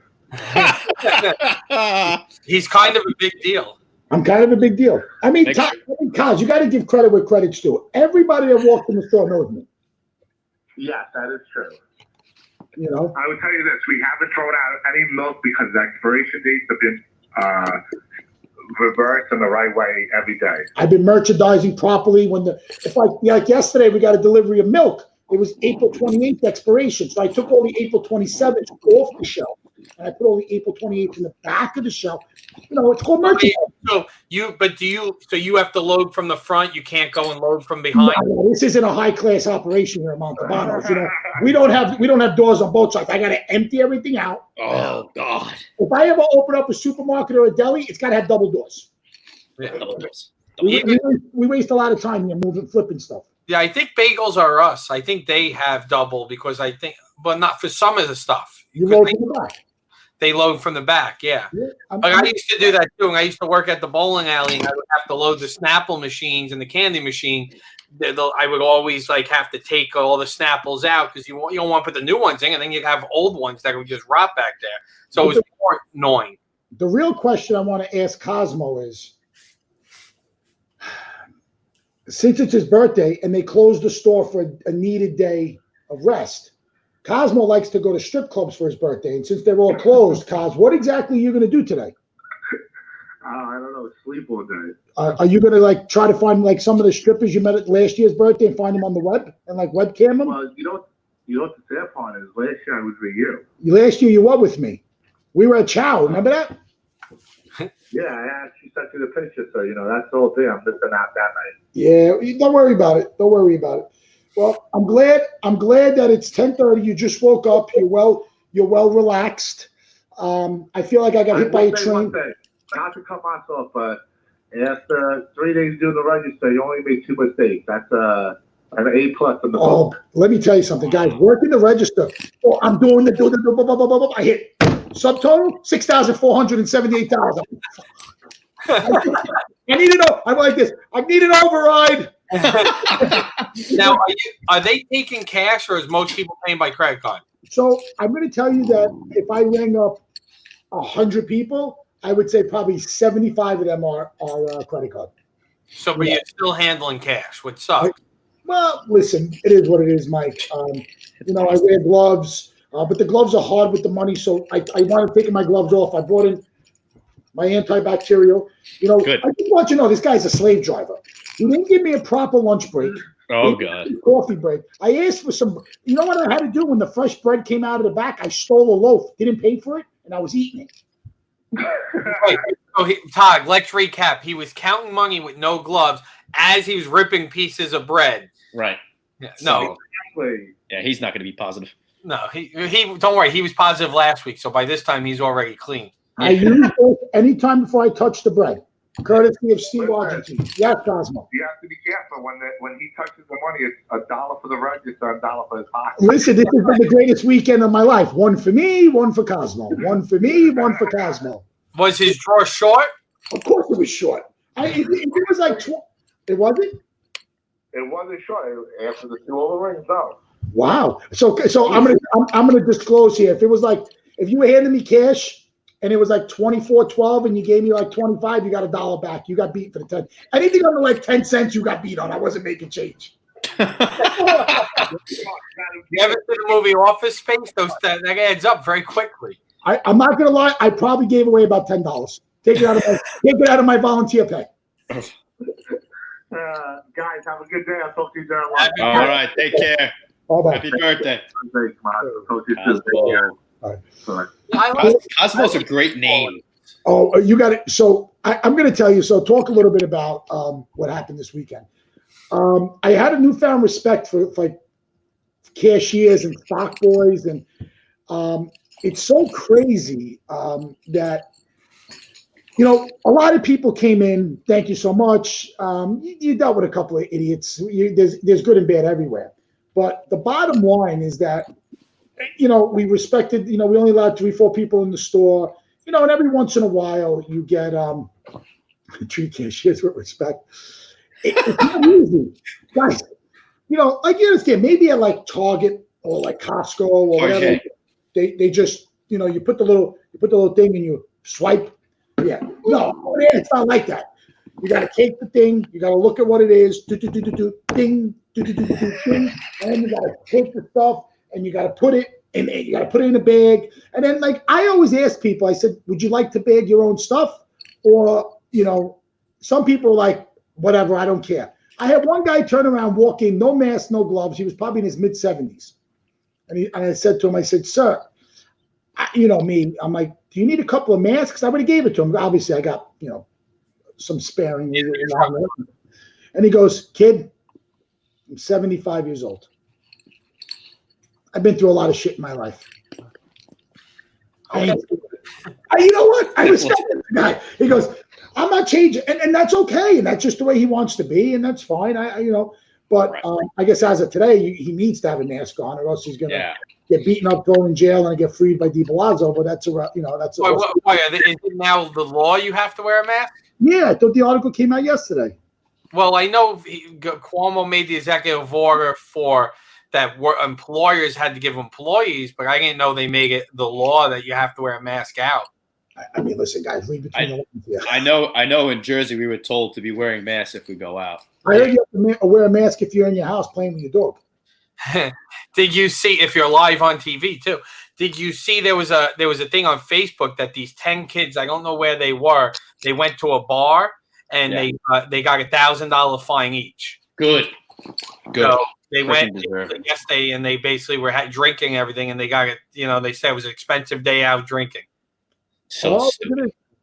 He's kind of a big deal. I'm kind of a big deal. I mean, Kaz, you got to give credit where credit's due. Everybody that walked in the store knows me. Yes, that is true. You know, I would tell you this: we haven't thrown out any milk because the expiration dates have been reversed in the right way every day. I've been merchandising properly. If like yesterday, we got a delivery of milk. It was April 28th expiration, so I took all the April 27th off the shelf, and I put all the April 28th in the back of the shelf. You know, it's called merchandising. So you have to load from the front. You can't go and load from behind. No, this isn't a high class operation here at Montalbano's. You know, we don't have doors on both sides. I got to empty everything out. Oh God! If I ever open up a supermarket or a deli, it's got to have double doors. Yeah, double doors. We waste a lot of time here flipping stuff. Yeah, I think bagels are us. I think they have double because but not for some of the stuff. You load from the back. They load from the back, yeah. I used to do that too. I used to work at the bowling alley, and I would have to load the Snapple machines and the candy machine. I would always have to take all the Snapples out because you don't want to put the new ones in, and then you have old ones that would just rot back there. So it was more annoying. The real question I want to ask Cosmo is, since it's his birthday and they closed the store for a needed day of rest, Cosmo likes to go to strip clubs for his birthday. And since they're all closed, Cos, what exactly are you going to do today? I don't know. Sleep all day. Are you going to try to find some of the strippers you met at last year's birthday and find them on the web and webcam them? Well, you know what the sad part is? Last year I was with you. Last year you were with me. We were at Chow. Remember that? Yeah, I actually sent you the picture, so that's the whole thing. I'm missing out that night. Yeah, don't worry about it. Don't worry about it. Well, I'm glad that it's 10:30. You just woke up. You're well relaxed. I feel like I got hit by a train. Not to cut myself, but after 3 days doing the register, you only made 2 mistakes. That's an A+ in the book. Let me tell you something, guys. Working the register. I'm doing the I hit subtotal $6,478. I need to know. I'm like this. I need an override. Now, are they taking cash, or is most people paying by credit card? So I'm going to tell you that if I rang up 100 people, I would say probably 75 of them are credit card. So, but you're still handling cash, which sucks. Well, listen, it is what it is, Mike. I wear gloves, but the gloves are hard with the money, so I wanted taking my gloves off. I brought in my antibacterial. Good. I just want you to know this guy's a slave driver. He didn't give me a proper lunch break. Oh, God. Coffee break. I asked for some. You know what I had to do when the fresh bread came out of the back? I stole a loaf, didn't pay for it, and I was eating it. Wait, so Todd, let's recap. He was counting money with no gloves as he was ripping pieces of bread. Right. Yeah, no. Yeah, he's not going to be positive. No, he. Don't worry. He was positive last week, so by this time he's already clean. I use it anytime before I touch the bread. Courtesy of Steve Argentine. Yes, Cosmo. You have to be careful when he touches the money. It's $1 for the register, $1 for his pocket. Listen, this has been the greatest weekend of my life. One for me, one for Cosmo. One for me, one for Cosmo. Was his drawer short? Of course it was short. It was like it wasn't. It wasn't short after the 2 over rings. No. Wow. So I'm gonna disclose here. If you were handing me cash and it was like 24.12 and you gave me like 25, you got $1 back. You got beat for the 10. Anything under 10 cents, you got beat on. I wasn't making change. You ever seen the movie Office Space? That adds up very quickly. I'm not gonna lie. I probably gave away about $10. Take it out of my volunteer pay. Guys, have a good day. I'll talk to you during lunch. All right, take care. Bye-bye. Happy birthday. Cosmo's a great name. Oh, you got it. So I'm going to tell you. So talk a little bit about what happened this weekend. I had a newfound respect for cashiers and stock boys, and it's so crazy that a lot of people came in. Thank you so much. You dealt with a couple of idiots. There's good and bad everywhere. But the bottom line is that, we respected, we only allowed 3-4 people in the store, and every once in a while you get treat cashiers with respect. It's not easy. Guys, you understand, maybe at Target or Costco or whatever, they just, you put the little thing and you swipe, Yeah. No, it's not like that. You got to take the thing. You got to look at what it is. Ding, ding, and then you got to take the stuff and you got to put it in. You got to put it in a bag. And then, like, I always ask people, I said, would you like to bag your own stuff? Or, some people are like, whatever, I don't care. I had one guy turn around walking, no mask, no gloves. He was probably in his mid-70s. And I said to him, I said, sir, me, I'm like, do you need a couple of masks? I would have gave it to him. Obviously, I got, some sparing. And he goes, kid, I'm 75 years old. I've been through a lot of shit in my life. Okay. You know what? I respect the guy. He goes, I'm not changing, and that's okay, and that's just the way he wants to be, and that's fine. But I guess as of today, he needs to have a mask on, or else he's gonna get beaten up, thrown in jail, and get freed by De Blasio. But that's that's. Why is it now the law? You have to wear a mask. Yeah, I thought the article came out yesterday. Well, I know Cuomo made the executive order for that employers had to give employees, but I didn't know they made it the law that you have to wear a mask out. I mean, listen, guys, read between the lines here. I know in Jersey we were told to be wearing masks if we go out. I heard you have to wear a mask if you're in your house playing with your dog. Did you see, if you're live on TV too, did you see there was a thing on Facebook that these 10 kids, I don't know where they were, they went to a bar and they got $1,000 fine each. Good. So they went yesterday and they basically were drinking everything, and they got it. They said it was an expensive day out drinking. So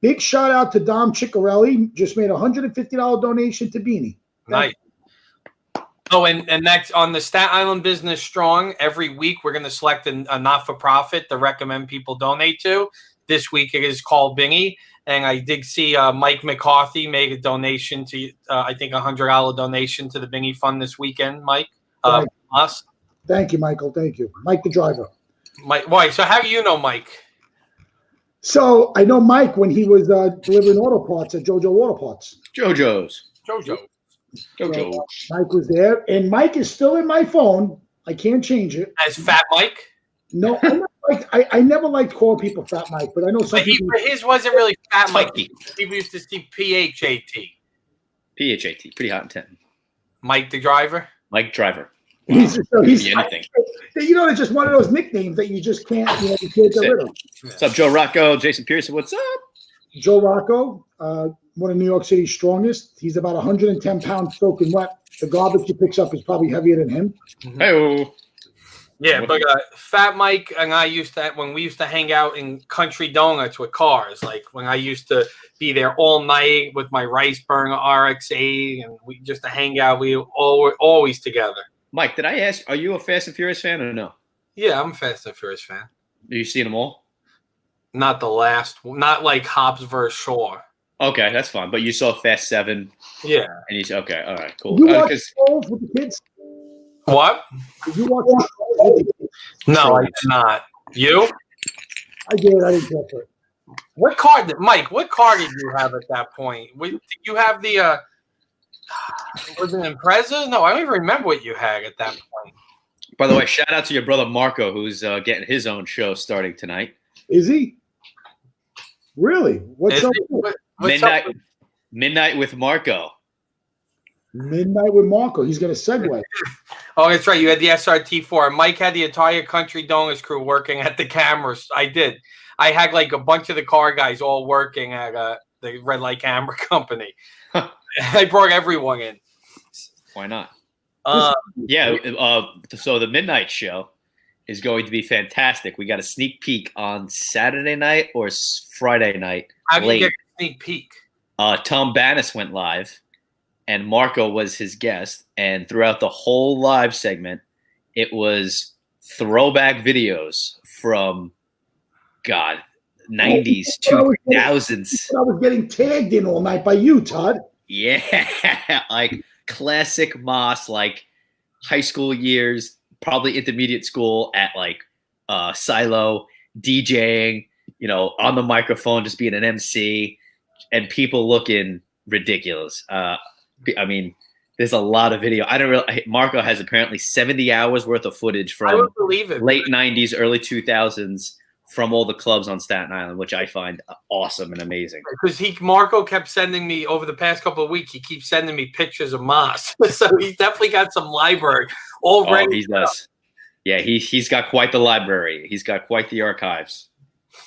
big shout out to Dom Ciccarelli. Just made a $150 donation to Beanie. Nice. Oh, and that's on the Staten Island Business Strong. Every week we're going to select a not-for-profit to recommend people donate to. This week it is called Bingy. And I did see Mike McCarthy make a donation to, I think, $100 donation to the Bingy Fund this weekend, Mike. Us. Thank you, Michael. Thank you. Mike the driver. Mike, why? So how do you know Mike? So I know Mike when he was delivering auto parts at JoJo Auto Parts. JoJo's. JoJo. So Mike was there, and Mike is still in my phone. I can't change it. As Fat Mike? No, I never liked calling people Fat Mike, but I know some people. But his wasn't really Fat Mike. People used to see PHAT. PHAT, pretty hot and ten. Mike the driver? Mike Driver. He's anything. It's just one of those nicknames that you just can't, you can't get rid of. What's up, Joe Rocco? Jason Pearson, what's up? Joe Rocco, one of New York City's strongest. He's about 110 pounds soaking wet. The garbage he picks up is probably heavier than him. Hey-o. Yeah, but Fat Mike and I when we used to hang out in Country Donuts with cars, like when I used to be there all night with my Rice Burger RX-8, and we just to hang out, we were always together. Mike, did I ask, are you a Fast and Furious fan or no? Yeah, I'm a Fast and Furious fan. Have you seen them all? Not the last, not like Hobbs versus Shaw. Okay, that's fine. But you saw Fast 7. Yeah. And he's okay. All right, cool. You watch Trolls with the kids? What? Did you watch Trolls with the kids? No, I did not. You? I did. I didn't catch it. What car did you have at that point? Did you have the was it Impreza? No, I don't even remember what you had at that point. By the way, shout out to your brother Marco, who's getting his own show starting tonight. Is he? Really? What's up? Midnight with Marco. Midnight with Marco. He's going to segue. Oh, that's right. You had the SRT4. Mike had the entire Country Donuts crew working at the cameras. I did. I had like a bunch of the car guys all working at the red light camera company. I brought everyone in. Why not? So the midnight show is going to be fantastic. We got a sneak peek on Saturday night or Friday night. How do you get a sneak peek? Tom Bannis went live, and Marco was his guest. And throughout the whole live segment, it was throwback videos from, 90s, 2000s. I was getting tagged in all night by you, Todd. Yeah, like classic Moss, like high school years, probably intermediate school at like Silo, DJing, on the microphone, just being an MC, and people looking ridiculous. I mean, there's a lot of video. Marco has apparently 70 hours worth of footage from late 90s, early 2000s from all the clubs on Staten Island, which I find awesome and amazing. Because Marco kept sending me over the past couple of weeks. He keeps sending me pictures of Moss, so he's definitely got some library already. Oh, he does. Yeah, he's got quite the library. He's got quite the archives.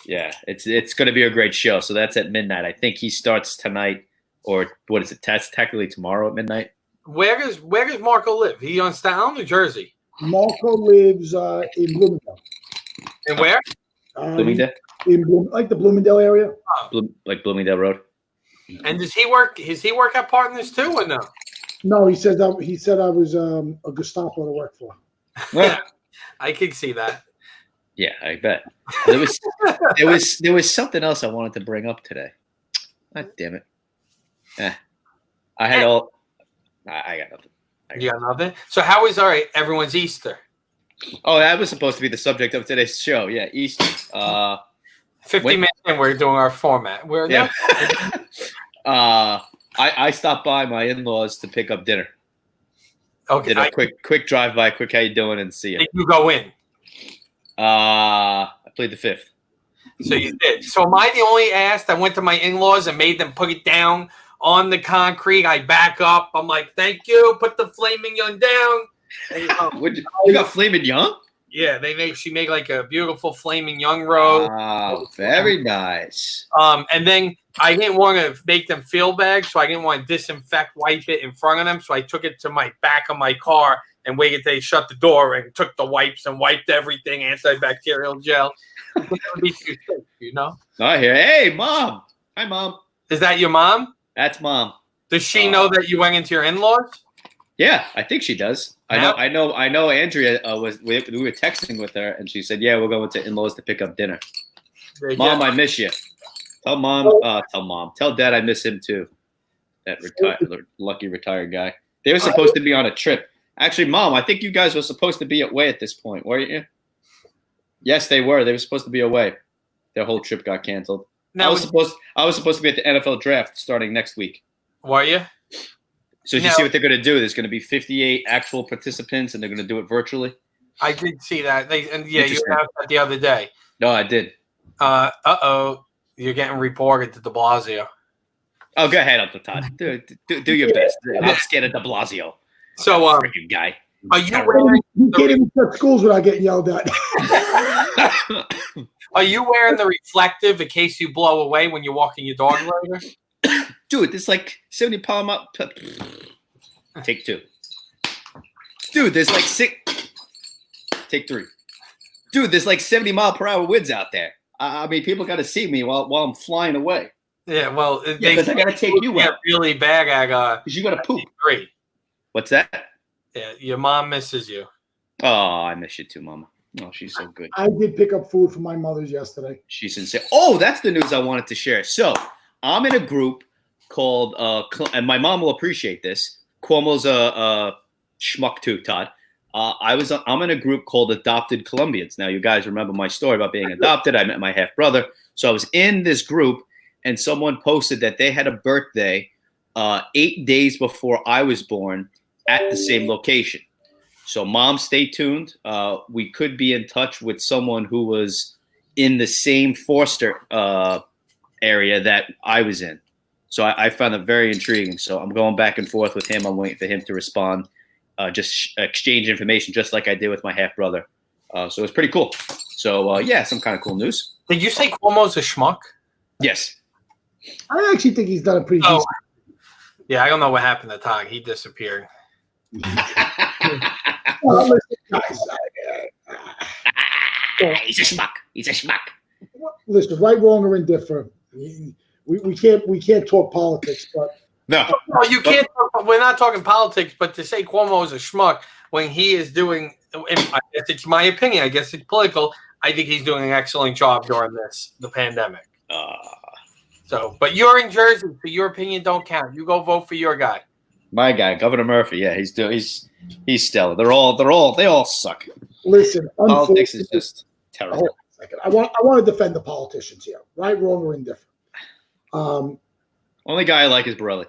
Yeah, it's going to be a great show. So that's at midnight. I think he starts tonight, or what is it? That's technically tomorrow at midnight. Where does Marco live? He on Staten Island, New Jersey? Marco lives in Bloomingdale. And where? Bloomingdale? Like the Bloomingdale area. Like Bloomingdale Road. And does he work? Does he work at Partners too, or no? No, he said I was a Gestapo to work for. Yeah, I can see that. Yeah, I bet. There was something else I wanted to bring up today. God damn it. I got nothing. You got nothing? So how is everyone's Easter? Oh, that was supposed to be the subject of today's show. Yeah, Easter. 50 minutes in, we're doing our format. I stopped by my in-laws to pick up dinner. Okay. Did a quick drive-by, quick how you doing, and see you. Did you go in? I played the fifth. So you did. So am I the only ass that went to my in-laws and made them put it down on the concrete? I back up. I'm like, thank you. Put the flaming young down. And, you got flaming young? Yeah, she made like a beautiful flaming young road. Oh, very nice. And then I didn't want to make them feel bad, so I didn't want to wipe it in front of them. So I took it to my back of my car and waited till they shut the door and took the wipes and wiped everything, antibacterial gel. It would be too safe, you know? I hear. Hey, Mom. Hi, Mom. Is that your mom? That's Mom. Does she know that you went into your in-laws? Yeah, I think she does. I know. Andrea we were texting with her, and she said, "Yeah, we're going to in-laws to pick up dinner." Mom, I miss you. Tell Mom. Tell Dad I miss him too. That lucky retired guy. They were supposed to be on a trip. Actually, Mom, I think you guys were supposed to be away at this point, weren't you? Yes, they were. They were supposed to be away. Their whole trip got canceled. I was supposed to be at the NFL draft starting next week. Were you? So you see what they're going to do? There's going to be 58 actual participants, and they're going to do it virtually. I did see that. You announced that the other day. No, I did. You're getting reported to De Blasio. Oh, go ahead, Uncle Todd. Do your best. I'm scared of De Blasio. So, freaking guy. Are you wearing? You can't even start schools without getting yelled at. Are you wearing the reflective in case you blow away when you're walking your dog later? Dude, it's like 70 pound up. Take two. Dude, there's like 6. Take 3. Dude, there's like 70 mile per hour winds out there. I mean, people got to see me while I'm flying away. Yeah, well, because I got to take you out. Really bad because you got to poop. 3. What's that? Yeah, your mom misses you. Oh, I miss you too, Mama. Oh, she's so good. I did pick up food for my mother's yesterday. She's sincere. Oh, that's the news I wanted to share. So I'm in a group called, and my mom will appreciate this. Cuomo's a schmuck too, Todd. I'm in a group called Adopted Colombians. Now, you guys remember my story about being adopted. I met my half brother. So I was in this group, and someone posted that they had a birthday 8 days before I was born at the same location. So, Mom, stay tuned. We could be in touch with someone who was in the same foster area that I was in. So I found it very intriguing. So I'm going back and forth with him. I'm waiting for him to respond, just exchange information, just like I did with my half brother. So it's pretty cool. So some kind of cool news. Did you say Cuomo's a schmuck? Yes. I actually think he's done a pretty decent. Yeah, I don't know what happened to Todd. He disappeared. Listen, guys, he's a schmuck. He's a schmuck. Listen, right, wrong, or indifferent. We can't talk politics, but no, you can't. We're not talking politics, but to say Cuomo is a schmuck when he is doing, I guess it's my opinion. I guess it's political. I think he's doing an excellent job during the pandemic. But you're in Jersey, so your opinion don't count. You go vote for your guy. My guy, Governor Murphy. Yeah, he's stellar. They all suck. Listen, politics is just terrible. Hold on a second. I want to defend the politicians here, right, wrong, or indifferent. Only guy I like is Borelli.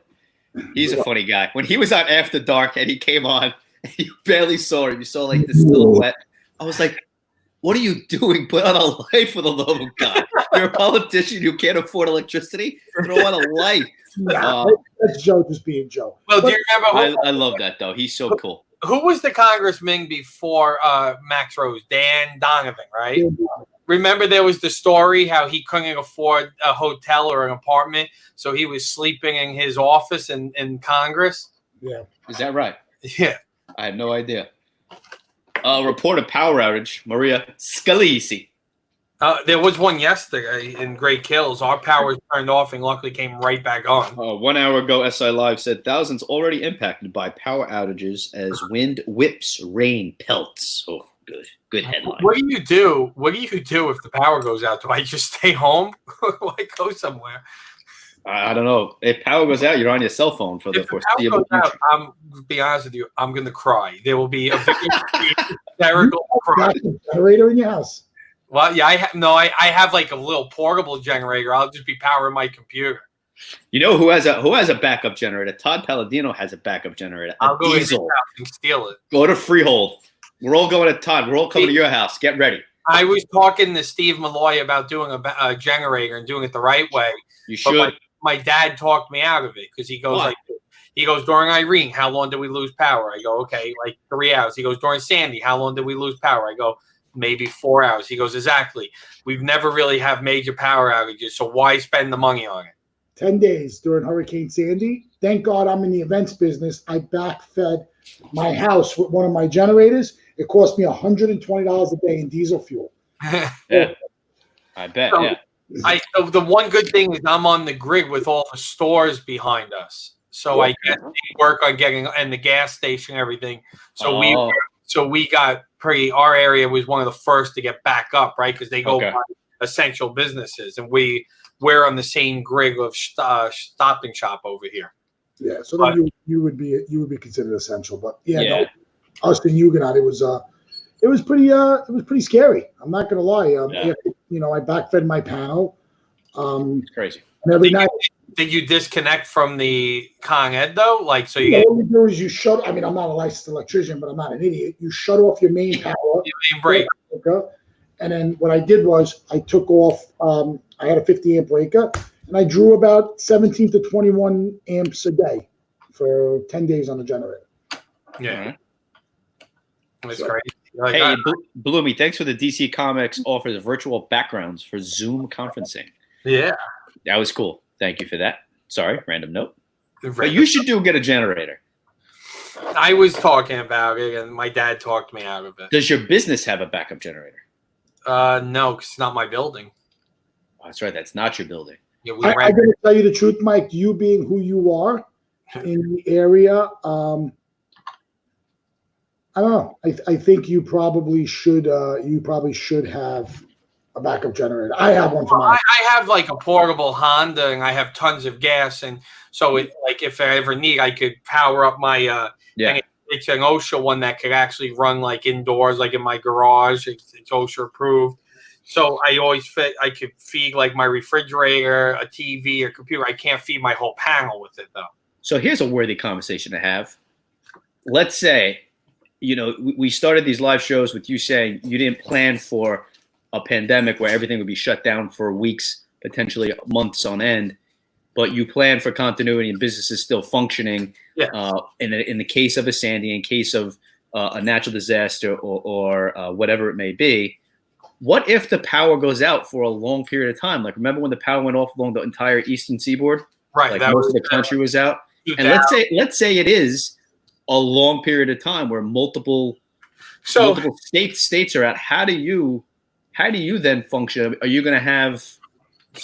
He's a funny guy. When he was on After Dark and he came on, you barely saw him. You saw like the silhouette. I was like, What are you doing? Put on a light for the love of God. You're a politician. You can't afford electricity. Throw on a light. That's Joe just being Joe. Well, do you remember? I love that, though. He's so cool. Who was the congressman before Max Rose? Dan Donovan, right? Remember there was the story how he couldn't afford a hotel or an apartment, so he was sleeping in his office in Congress? Yeah. Is that right? Yeah. I had no idea. Reported power outage, Maria Scalisi. There was one yesterday in Great Kills. Our power was turned off and luckily came right back on. 1 hour ago, SI Live said thousands already impacted by power outages as wind whips, rain pelts. Oh, good headline. What do you do? What do you do if the power goes out? Do I just stay home? Or do I go somewhere? I don't know. If power goes out, you're on your cell phone for the foreseeable future. I'm to be honest with you, I'm going to cry. There will be a hysterical cry. Generator in your house. Well, yeah, I have like a little portable generator. I'll just be powering my computer. You know who has a backup generator? Todd Palladino has a backup generator. I'll go in diesel. his house and steal it. Go to Freehold. We're all going to Todd. We're all coming to your house. Get ready. I was talking to Steve Malloy about doing a generator and doing it the right way. You should. My dad talked me out of it because he goes during Irene, how long did we lose power? I go, okay, like 3 hours. He goes, during Sandy, how long did we lose power? I go, maybe 4 hours. He goes, exactly. We've never really have major power outages, so why spend the money on it? 10 days during Hurricane Sandy. Thank God I'm in the events business. I backfed my house with one of my generators. It cost me $120 a day in diesel fuel. Yeah, I bet. So, yeah. So the one good thing is I'm on the grid with all the stores behind us, so I get to work on getting and the gas station and everything. So we got pretty. Our area was one of the first to get back up, right? Because they go by essential businesses, and we're on the same grid of Stop and Shop over here. Yeah, so then you would be considered essential, but no, us in Huguenot, it was pretty scary. I'm not gonna lie. I backfed my panel. It's crazy. And every night. Did you disconnect from the Con Ed though? Like so you. All you do is you shut. I mean, I'm not a licensed electrician, but I'm not an idiot. You shut off your main power. Your main break. And then what I did was I took off. I had a 50 amp breaker, and I drew about 17 to 21 amps a day for 10 days on the generator. Yeah. That's great. Like, hey, Bloomy, thanks for the DC Comics offers virtual backgrounds for Zoom conferencing. Yeah. That was cool. Thank you for that. Sorry, random note. But you should get a generator. I was talking about it, and my dad talked me out of it. Does your business have a backup generator? No, because it's not my building. Oh, that's right. That's not your building. Yeah, I'm going to tell you the truth, Mike. You being who you are in the area, I don't know. I think you probably should. You probably should have a backup generator. I have one for mine. I have like a portable Honda, and I have tons of gas, and so if I ever need, I could power up my. It's an OSHA one that could actually run like indoors, like in my garage. It's OSHA approved. So I could feed like my refrigerator, a TV, or computer. I can't feed my whole panel with it though. So here's a worthy conversation to have. Let's say, we started these live shows with you saying you didn't plan for a pandemic where everything would be shut down for weeks, potentially months on end, but you plan for continuity and businesses still functioning. Yeah. In the case of a Sandy, in case of a natural disaster or whatever it may be. What if the power goes out for a long period of time? Like, remember when the power went off along the entire eastern seaboard? Right. Like most of the country was out. And let's say it is a long period of time where multiple states are out. How do you then function? Are you going to have?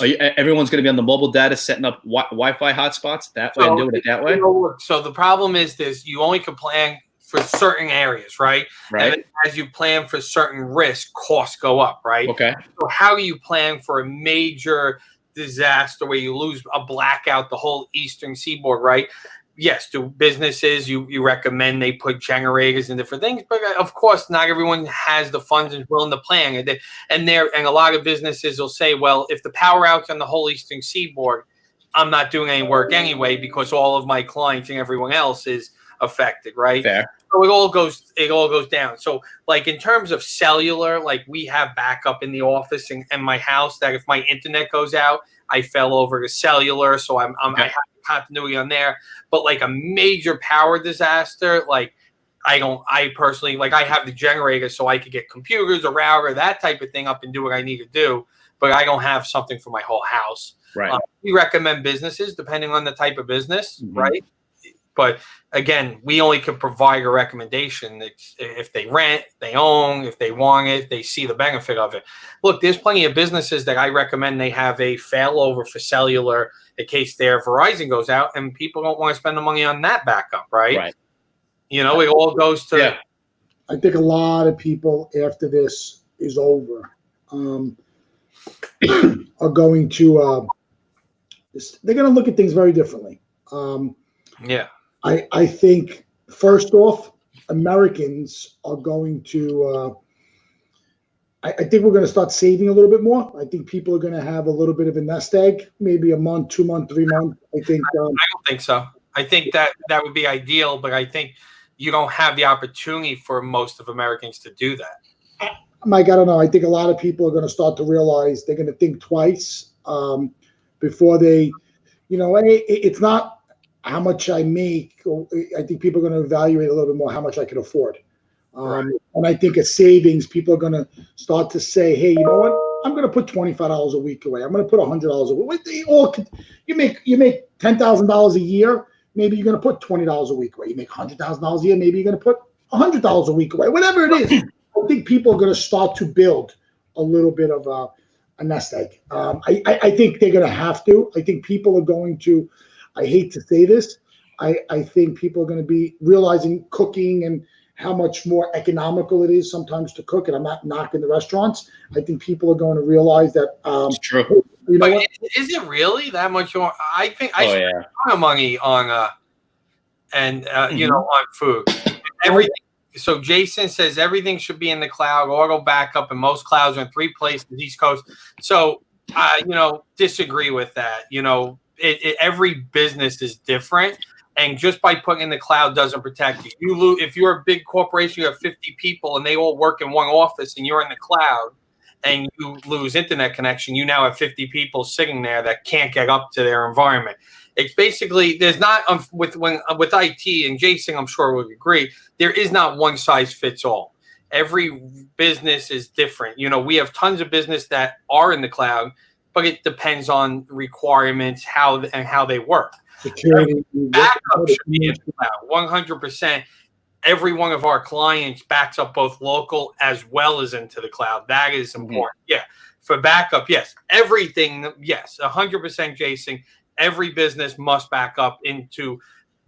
Everyone's going to be on the mobile data, setting up Wi-Fi hotspots that way and doing it that way. So the problem is this: you only can plan for certain areas, right? Right. And as you plan for certain risks, costs go up, right? Okay. So how do you plan for a major disaster where you lose a blackout the whole eastern seaboard, right? Yes, to businesses, you recommend they put generators and different things, but of course, not everyone has the funds and is willing to plan. And a lot of businesses will say, well, if the power out's on the whole eastern seaboard, I'm not doing any work anyway because all of my clients and everyone else is affected, right? Fair. So it all goes down. So like in terms of cellular, like we have backup in the office and my house that if my internet goes out, I fell over to cellular, so I have continuity on there. But like a major power disaster, like I personally, like I have the generator so I could get computers, a router, that type of thing up and do what I need to do. But I don't have something for my whole house. Right. We recommend businesses depending on the type of business, right? But again, we only can provide a recommendation. It's if they rent, they own, if they want it, they see the benefit of it. Look, there's plenty of businesses that I recommend they have a failover for cellular in case their Verizon goes out, and people don't want to spend the money on that backup, right? Right. You know, it all goes to. Yeah. I think a lot of people after this is over are going to they're going to look at things very differently. Yeah. I think first off, Americans are going to. I think we're going to start saving a little bit more. I think people are going to have a little bit of a nest egg, maybe a month, 2 months, 3 months. I don't think so. I think that would be ideal, but I think you don't have the opportunity for most of Americans to do that. Mike, I don't know. I think a lot of people are going to start to realize they're going to think twice before they, it's not how much I make. I think people are going to evaluate a little bit more how much I can afford. And I think as savings, people are going to start to say, hey, you know what? I'm going to put $25 a week away. I'm going to put $100 a week. You make $10,000 a year. Maybe you're going to put $20 a week away. You make $100,000 a year. Maybe you're going to put $100 a week away. Whatever it is, I think people are going to start to build a little bit of a nest egg. I think they're going to have to. I think people are going to. I hate to say this. I think people are going to be realizing cooking and how much more economical it is sometimes to cook. And I'm not knocking the restaurants. I think people are going to realize that. It's true. You know but is it really that much more? I think I spend a ton of money on on food. Everything. So Jason says everything should be in the cloud, auto backup, and most clouds are in 3 places, East Coast. So disagree with that. Every business is different, and just by putting in the cloud doesn't protect you. If you're a big corporation, you have 50 people, and they all work in one office, and you're in the cloud, and you lose internet connection, you now have 50 people sitting there that can't get up to their environment. It's basically there's not with IT, and Jason, I'm sure would agree. There is not one size fits all. Every business is different. We have tons of business that are in the cloud, but it depends on requirements, how they work. Security backup should be in the cloud, 100%. Every one of our clients backs up both local as well as into the cloud. That is important. Yeah, for backup, yes. Everything, yes, 100%, Jason. Every business must back up into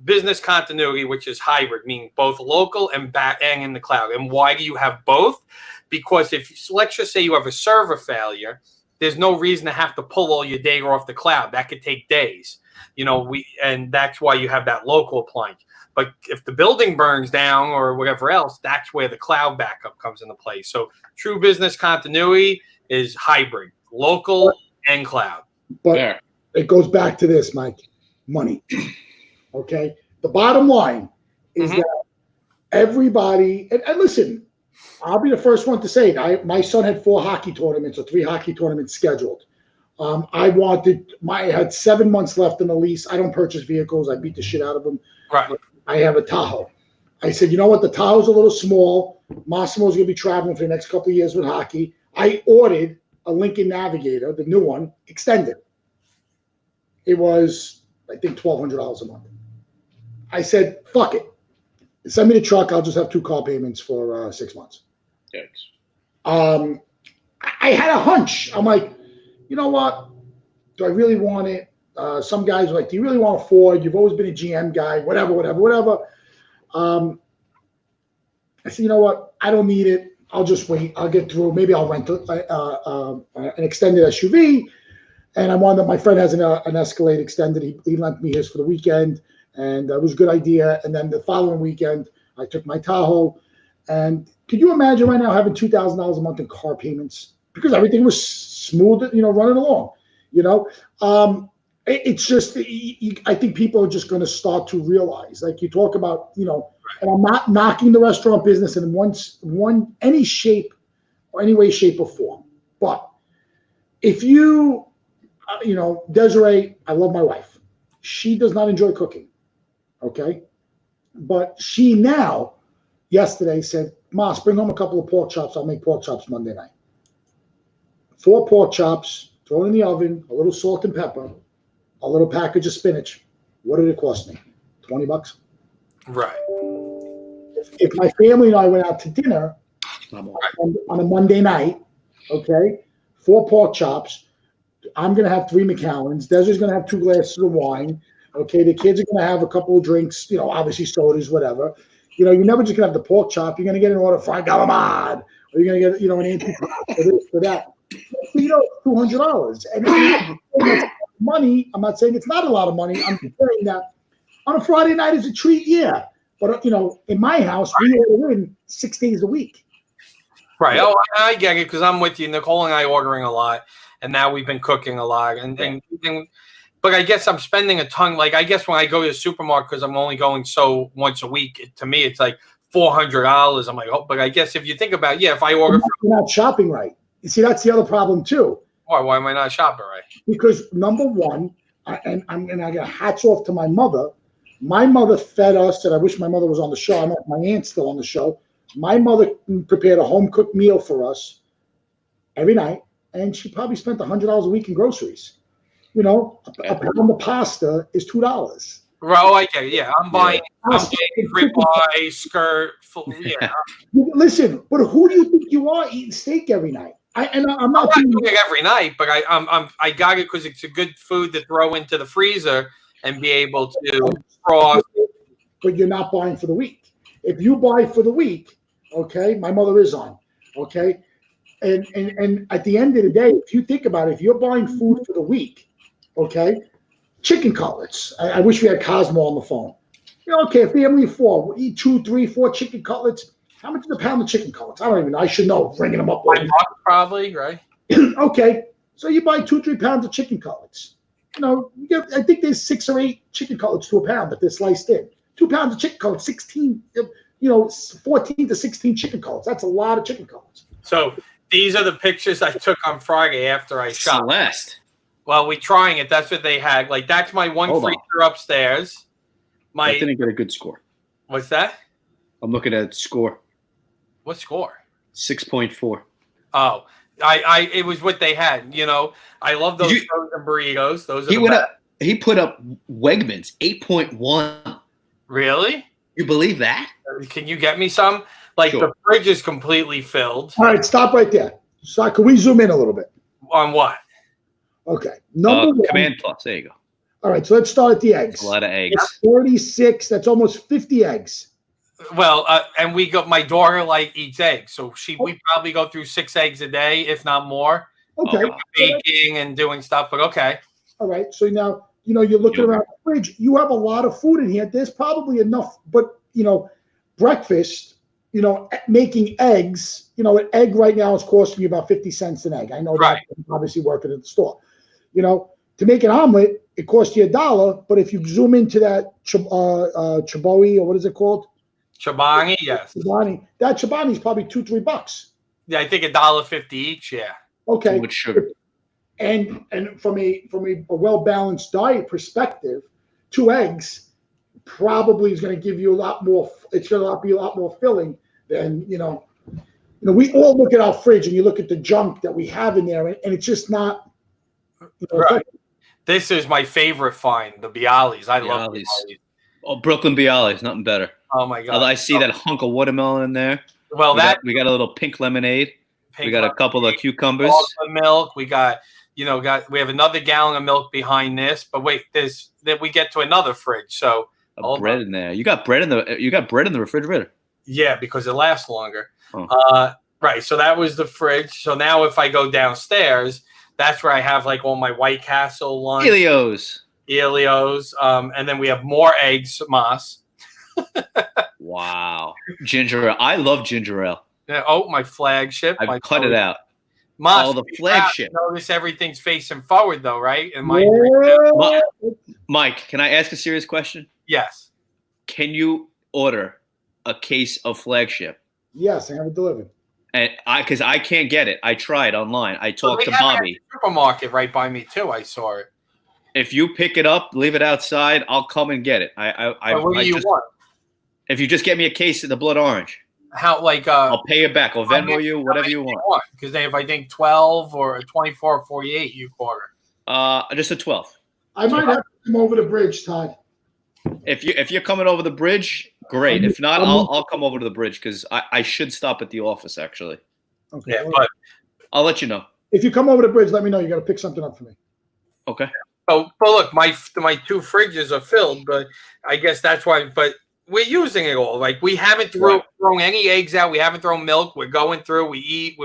business continuity, which is hybrid, meaning both local and in the cloud. And why do you have both? Because let's just say you have a server failure, there's no reason to have to pull all your data off the cloud. That could take days. And that's why you have that local appliance. But if the building burns down or whatever else, that's where the cloud backup comes into play. So true business continuity is hybrid, local and cloud. But it goes back to this, Mike, money. Okay. The bottom line is that everybody, and listen, I'll be the first one to say it. My son had 4 hockey tournaments or 3 hockey tournaments scheduled. I had 7 months left in the lease. I don't purchase vehicles. I beat the shit out of them. Right. I have a Tahoe. I said, you know what? The Tahoe's a little small. Massimo's going to be traveling for the next couple of years with hockey. I ordered a Lincoln Navigator, the new one, extended. It was, I think, $1,200 a month. I said, fuck it. Send me the truck. I'll just have 2 car payments for 6 months. Thanks. I had a hunch. I'm like, you know what? Do I really want it? Some guys are like, do you really want a Ford? You've always been a GM guy, whatever. I said, you know what? I don't need it. I'll just wait. I'll get through. Maybe I'll rent an extended SUV. And I'm on that. My friend has an Escalade extended. He lent me his for the weekend, and it was a good idea. And then the following weekend, I took my Tahoe. And could you imagine right now having $2,000 a month in car payments because everything was smooth, running along, It's just, I think people are just going to start to realize, like you talk about, and I'm not knocking the restaurant business in any shape or any way, shape, or form. But if you, Desiree, I love my wife. She does not enjoy cooking. Okay. But she now, yesterday, said, Mas, bring home a couple of pork chops. I'll make pork chops Monday night. 4 pork chops, throw it in the oven, a little salt and pepper, a little package of spinach. What did it cost me? $20. Right. If my family and I went out to dinner on a Monday night, okay, 4 pork chops, I'm going to have 3 McAllens. Desiree's going to have 2 glasses of wine. Okay, the kids are going to have a couple of drinks, obviously sodas, whatever. You're never just going to have the pork chop. You're going to get an order of fried calamari, or you're going to get, an antique for this, for that. So, $200. And money, I'm not saying it's not a lot of money. I'm saying that on a Friday night is a treat, yeah. But, in my house, we order in 6 days a week. Right. Oh, I get it because I'm with you. Nicole and I ordering a lot, and now we've been cooking a lot. But I guess I'm spending a ton. Like, I guess when I go to the supermarket, because I'm only going once a week, to me, it's like $400. I'm like, oh, but I guess if you think about it, if I order. You're not shopping right. You see, that's the other problem, too. Why am I not shopping right? Because, number one, and I got hats off to my mother. My mother fed us, and I wish my mother was on the show. I know my aunt's still on the show. My mother prepared a home-cooked meal for us every night, and she probably spent $100 a week in groceries. A pound of pasta is $2. Well, I get it. Yeah, I'm buying ribeye, skirt. Yeah. Listen, but who do you think you are eating steak every night? I'm not doing it every night, but I got it because it's a good food to throw into the freezer and be able to frost. But you're not buying for the week. If you buy for the week, okay, my mother is on, okay, and at the end of the day, if you think about it, if you're buying food for the week, okay, chicken cutlets. I wish we had Cosmo on the phone. Okay, a family of 4, we'll eat 2, 3, 4 chicken cutlets. How much is a pound of chicken cutlets? I don't even know. I should know, bringing them up. $5 probably, right? Okay, so you buy 2, 3 pounds of chicken cutlets. I think there's 6 or 8 chicken cutlets to a pound if they're sliced in. 2 pounds of chicken cutlets, 16, 14 to 16 chicken cutlets. That's a lot of chicken cutlets. So these are the pictures I took on Friday after I shot. Celeste. Well, we trying it. That's what they had. Like, that's my freezer upstairs. I didn't get a good score. What's that? I'm looking at score. What score? 6.4. Oh, it was what they had. I love those frozen burritos. Those are he put up Wegmans 8.1. Really? You believe that? Can you get me some? Like, sure. The fridge is completely filled. All right, stop right there. So can we zoom in a little bit? On what? Okay. Number 1. Command plus. There you go. All right, so let's start at the eggs. That's a lot of eggs. That's 46. That's almost 50 eggs. Well, and my daughter eats eggs, so we probably go through 6 eggs a day, if not more. Okay. Baking and doing stuff, but okay. All right. So now you're looking around the fridge. You have a lot of food in here. There's probably enough, but breakfast. Making eggs. An egg right now is costing you about 50 cents an egg. I know that. Obviously, working at the store. To make an omelet, it costs you $1. But if you zoom into that chobani, or what is it called? Chobani, yes. Chobani. That chobani is probably $2-3. Yeah, I think $1.50 each. Yeah. Okay. With sugar. And from a well balanced diet perspective, 2 eggs probably is going to give you a lot more. It's going to be a lot more filling than we all look at our fridge and you look at the junk that we have in there, and it's just not. Right. This is my favorite find, the Bialys. I love Bialys. Oh, Brooklyn Bialys, nothing better. Oh my God! I see that hunk of watermelon in there. Well, we got a little pink lemonade. We got a couple of cucumbers. Milk. We got we have another gallon of milk behind this. But wait, then we get to another fridge. So bread in there. You got bread in the refrigerator. Yeah, because it lasts longer. Oh. Right. So that was the fridge. So now if I go downstairs, that's where I have all my White Castle lunch. Elios. And then we have more eggs, Mas. Wow. Ginger ale. I love ginger ale. Yeah, my flagship. I've cut it out. Moss, Oh, the flagship. Notice everything's facing forward, though, right? Mike, can I ask a serious question? Yes. Can you order a case of flagship? Yes, I have it delivered. And because I can't get it. I tried online. I talked to Bobby. Supermarket right by me too. I saw it. If you pick it up, leave it outside, I'll come and get it. What do you want? If you just get me a case of the blood orange. How I'll pay you back. I'll Venmo you, whatever you want. Because they have, I think, 12 or 24 or 48 you order. Just a 12. I might have to come over the bridge, Todd. If you're coming over the bridge, great. If not, I'll come over to the bridge because I should stop at the office actually. Okay. Yeah, but I'll let you know. If you come over the bridge, let me know. You got to pick something up for me. Okay. Oh, but look, my 2 fridges are filled, but I guess that's why. But we're using it all. Like we haven't thrown any eggs out. We haven't thrown milk. We're going through. We eat.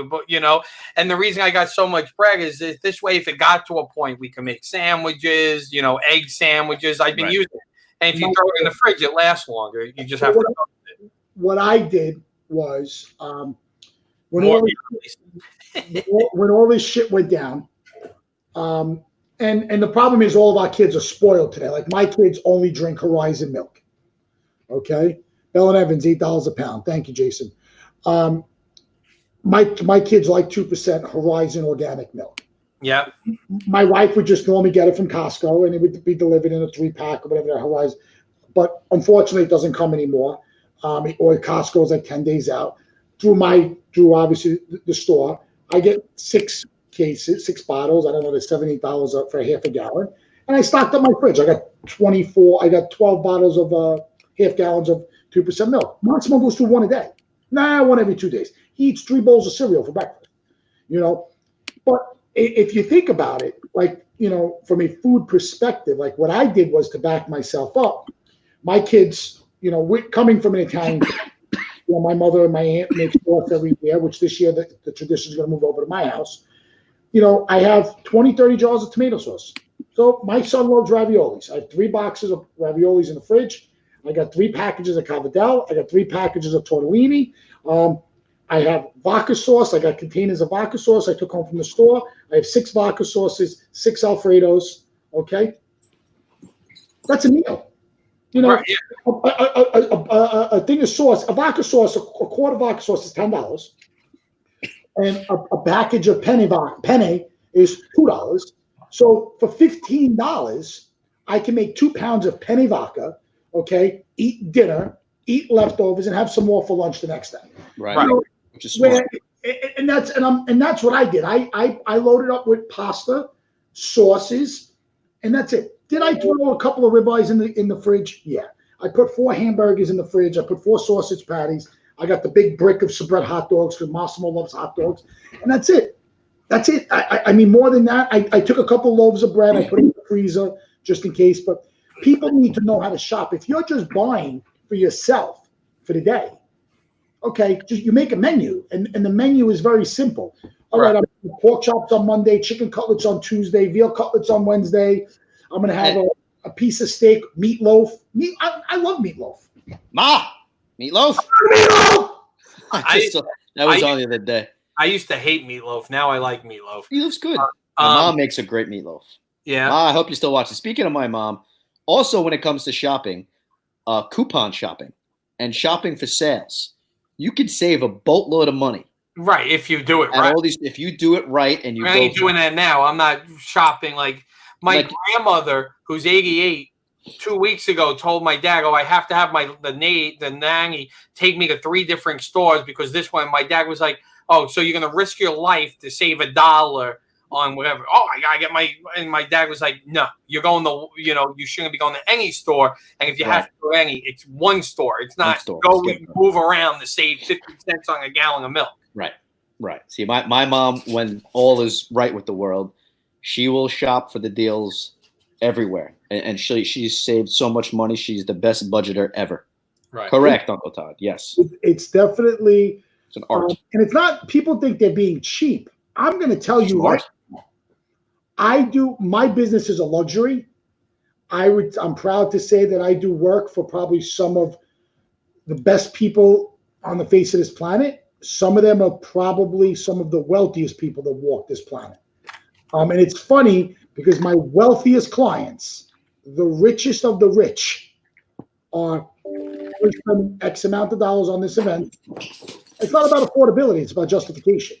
And the reason I got so much bread is this way. If it got to a point, we can make sandwiches. Egg sandwiches. I've been using it. And if you throw it in the fridge, it lasts longer. You just have to. What I did was when all this shit went down, and the problem is all of our kids are spoiled today. Like my kids only drink Horizon milk. Okay, Bell and Evans, $8 a pound. Thank you, Jason. My kids like 2% Horizon organic milk. Yeah. My wife would just normally get it from Costco, and it would be delivered in a 3-pack or whatever the Horizon. But unfortunately, it doesn't come anymore. Or Costco is like 10 days out. Through obviously the store, I get 6 bottles. I don't know, they're $78 for a half a gallon, and I stocked up my fridge. I got 12 bottles of half gallons of 2% milk. Massimo goes through one a day. One every 2 days. He eats 3 bowls of cereal for breakfast. But if you think about it, like, from a food perspective, like what I did was to back myself up. My kids, we're coming from an Italian, my mother and my aunt make sauce every year, which this year the tradition is going to move over to my house. I have 20, 30 jars of tomato sauce. So my son loves raviolis. I have 3 boxes of raviolis in the fridge. I got 3 packages of cavadelle. I got 3 packages of tortellini. I have vodka sauce. I got containers of vodka sauce I took home from the store. I have 6 vodka sauces, 6 Alfredos. Okay, that's a meal. A thing of sauce, a vodka sauce, a quart of vodka sauce is $10, and a package of penne is $2. So for $15, I can make 2 pounds of penne vodka. Okay, eat dinner, eat leftovers, and have some more for lunch the next day. Right. Which is smart. And that's what I did. I loaded up with pasta, sauces, and that's it. Did I throw a couple of ribeyes in the fridge? Yeah. I put 4 hamburgers in the fridge. I put 4 sausage patties. I got the big brick of Sabret hot dogs because Massimo loves hot dogs, and that's it. That's it. I mean, more than that, I took a couple loaves of bread. I put it in the freezer just in case. But people need to know how to shop. If you're just buying for yourself for the day, okay, just you make a menu, and the menu is very simple. All right, I'm gonna pork chops on Monday, chicken cutlets on Tuesday, veal cutlets on Wednesday. I'm gonna have a piece of steak, meatloaf. I love meatloaf. Meatloaf. That was on the other day. I used to hate meatloaf. Now I like meatloaf. Meatloaf's good. My mom makes a great meatloaf. Yeah. Ma, I hope you still watch it. Speaking of my mom, also when it comes to shopping, coupon shopping and shopping for sales, you could save a boatload of money. Right, if you do it right. If you do it right and you I ain't doing that now. I'm not shopping like my grandmother, who's 88, 2 weeks ago told my dad, I have to have the nanny take me to 3 different stores because this one, my dad was like, so you're going to risk your life to save $1 on whatever. I got to get and my dad was like, no, you're going to, you shouldn't be going to any store. And if you have to go to any, it's one store. It's not move around to save 50 cents on a gallon of milk. Right. See, my mom, when all is right with the world, she will shop for the deals everywhere. And she's saved so much money. She's the best budgeter ever. Right. Correct, Uncle Todd. Yes. It's definitely an art. And it's not, people think they're being cheap. I'm going to tell you what my business is a luxury. I'm proud to say that I do work for probably some of the best people on the face of this planet. some of them are probably some of the wealthiest people that walk this planet. And it's funny because my wealthiest clients, the richest of the rich, are spending X amount of dollars on this event. It's not about affordability; it's about justification.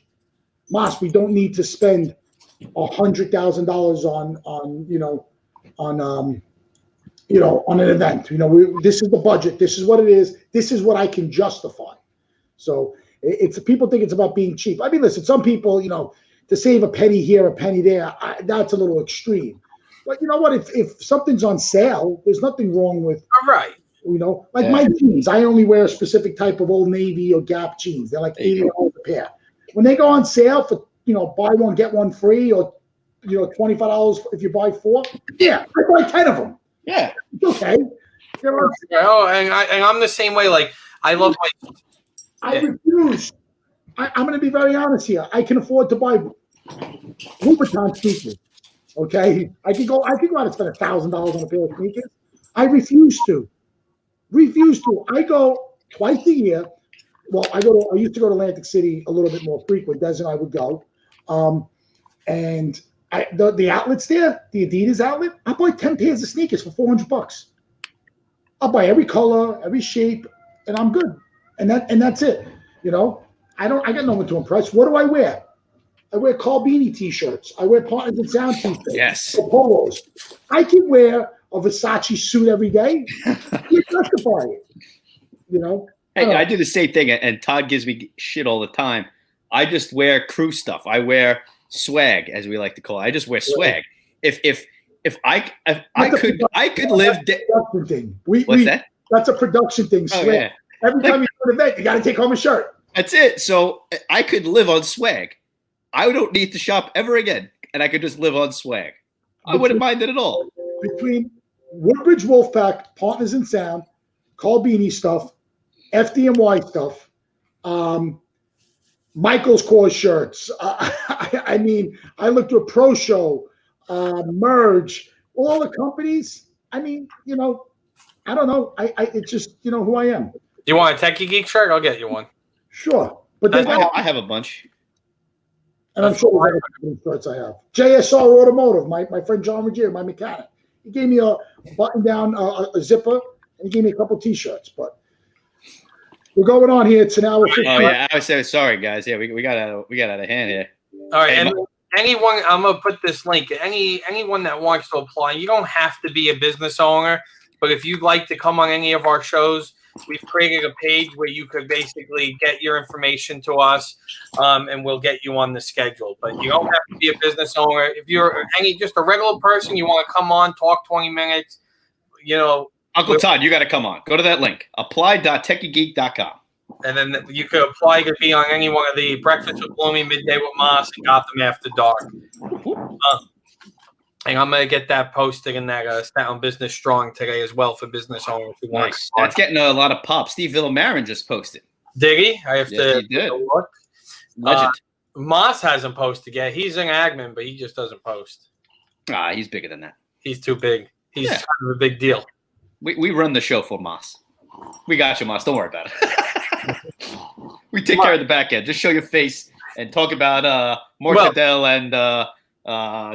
Mas, we don't need to spend $100,000 on an event. This is the budget. This is what it is. This is what I can justify. So it's people think it's about being cheap. I mean, listen, some people, to save a penny here, a penny there, that's a little extreme. But you know what? If something's on sale, there's nothing wrong with. All right. My jeans. I only wear a specific type of Old Navy or Gap jeans. They're like $80 a pair. When they go on sale for buy one get one free, or $25 if you buy 4, yeah, I buy 10 of them. Yeah, it's okay. Oh, and I'm the same way. Like I love. I refuse. I'm going to be very honest here. I can afford to buy Louboutin sneakers. Okay, I could go out and spend $1,000 on a pair of sneakers. I refuse to. I go twice a year. Well, I used to go to Atlantic City a little bit more frequent. Des and I would go, and the outlets there, the Adidas outlet, I buy 10 pairs of sneakers for $400. I'll buy every color, every shape, and I'm good. And that's it. I got no one to impress. What do I wear? I wear Carl Beanie t-shirts. I wear Partners in Sound t-shirts. Yes. Polos. I can wear a Versace suit every day. You justify it. Hey, I do the same thing, and Todd gives me shit all the time. I just wear crew stuff. I wear swag, as we like to call it. I just wear swag. If I could live. Production thing. What's that? That's a production thing. Swag. Oh, yeah. Every time you go to an event, you got to take home a shirt. That's it. So I could live on swag. I don't need to shop ever again, and I could just live on swag. I wouldn't mind it at all. Between Woodbridge Wolfpack, Partners in Sound, Carl Beanie stuff, FDNY stuff, Michael's Kors shirts. I looked at Pro Show, Merge, all the companies. I don't know. It's just who I am. You want a Techie Geek shirt? I'll get you one. Sure, but I have a bunch. And I'm sure what shirts I have. JSR Automotive, my friend John Ruggiero, my mechanic. He gave me a button-down, a zipper, and he gave me a couple T-shirts. But we're going on here. It's an hour 15. Oh yeah, I was saying sorry, guys. Yeah, we got out of hand here. All right, and anyone, I'm gonna put this link. Anyone that wants to apply, you don't have to be a business owner, but if you'd like to come on any of our shows, we've created a page where you could basically get your information to us, and we'll get you on the schedule. But you don't have to be a business owner. If you're just a regular person, you want to come on, talk 20 minutes, Uncle Todd, you got to come on. Go to that link, apply.techiegeek.com. And then you could apply. You could be on any one of the Breakfast with Bloomy, Midday with Moss, and Gotham After Dark. And I'm going to get that posted in that Staten Business Strong today as well for business owners. Nice. That's getting a lot of pop. Steve Villamarin just posted. Did he? I have to look. Legend. Moss hasn't posted yet. He's an admin, but he just doesn't post. He's bigger than that. He's too big. He's kind of a big deal. We run the show for Moss. We got you, Moss. Don't worry about it. We take care of the back end. Just show your face and talk about mortadella and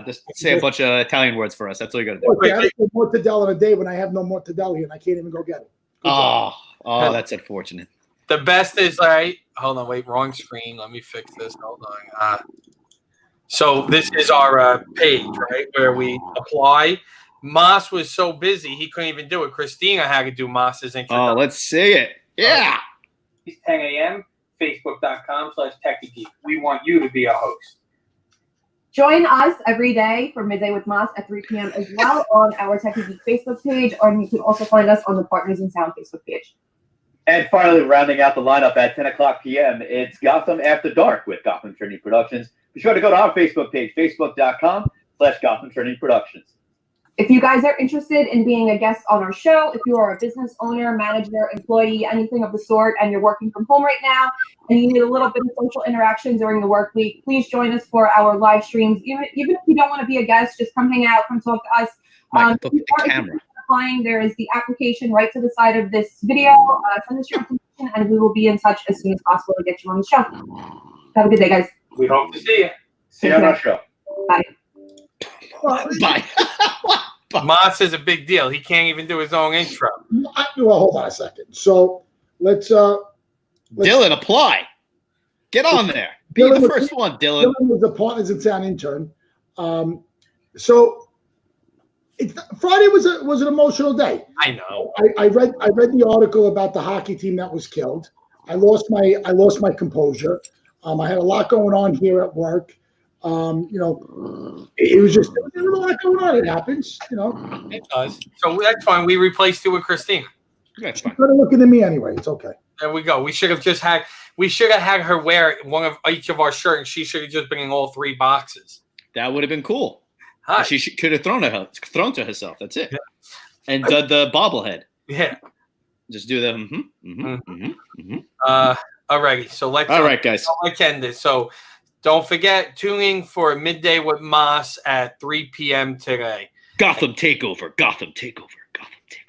just say a bunch of Italian words for us. That's all you got to do. I have to say mortadella in a day when I have no mortadella here and I can't even go get it. Oh, that's unfortunate. The best is, all right, hold on, wait, wrong screen. Let me fix this. Hold on. So this is our page, right, where we apply. Moss was so busy, he couldn't even do it. Christina had to do Moss's introduction. Oh, let's see it. Yeah. It's 10 a.m., facebook.com/TechieGeek. We want you to be a host. Join us every day for Midday with Moss at 3 p.m. as well on our Techie Geek Facebook page, or you can also find us on the Partners in Sound Facebook page. And finally, rounding out the lineup at 10 o'clock p.m., it's Gotham After Dark with Gotham Trinity Productions. Be sure to go to our Facebook page, facebook.com/Gotham Trinity Productions. If you guys are interested in being a guest on our show, if you are a business owner, manager, employee, anything of the sort, and you're working from home right now, and you need a little bit of social interaction during the work week, please join us for our live streams. Even if you don't want to be a guest, just come hang out, come talk to us. Put the camera. applying, there is the application right to the side of this video. Send us your information, and we will be in touch as soon as possible to get you on the show. Have a good day, guys. We hope to see you. See you on our show. Bye. Bye. Moss is a big deal. He can't even do his own intro. Well, hold on a second. So let's Dylan, apply. Get on there. Be Dylan the was- first one, Dylan. Dylan was a Partners in Town intern. So Friday was an emotional day. I know. I read the article about the hockey team that was killed. I lost my composure. I had a lot going on here at work. It was just there was a lot going on. It happens, It does. So that's fine. We replaced you with Christina. That's fine. You're looking at me anyway. It's okay. There we go. We should have had her wear one of each of our shirts, and she should have just been in all 3 boxes. That would have been cool. Hi. She could have thrown to herself. That's it. Yeah. And the bobblehead. Yeah. Just do the. Alrighty. So let's. All right, guys. Let's end this. So don't forget, tuning for Midday with Moss at 3 p.m. today. Gotham Takeover. Gotham Takeover. Gotham Takeover.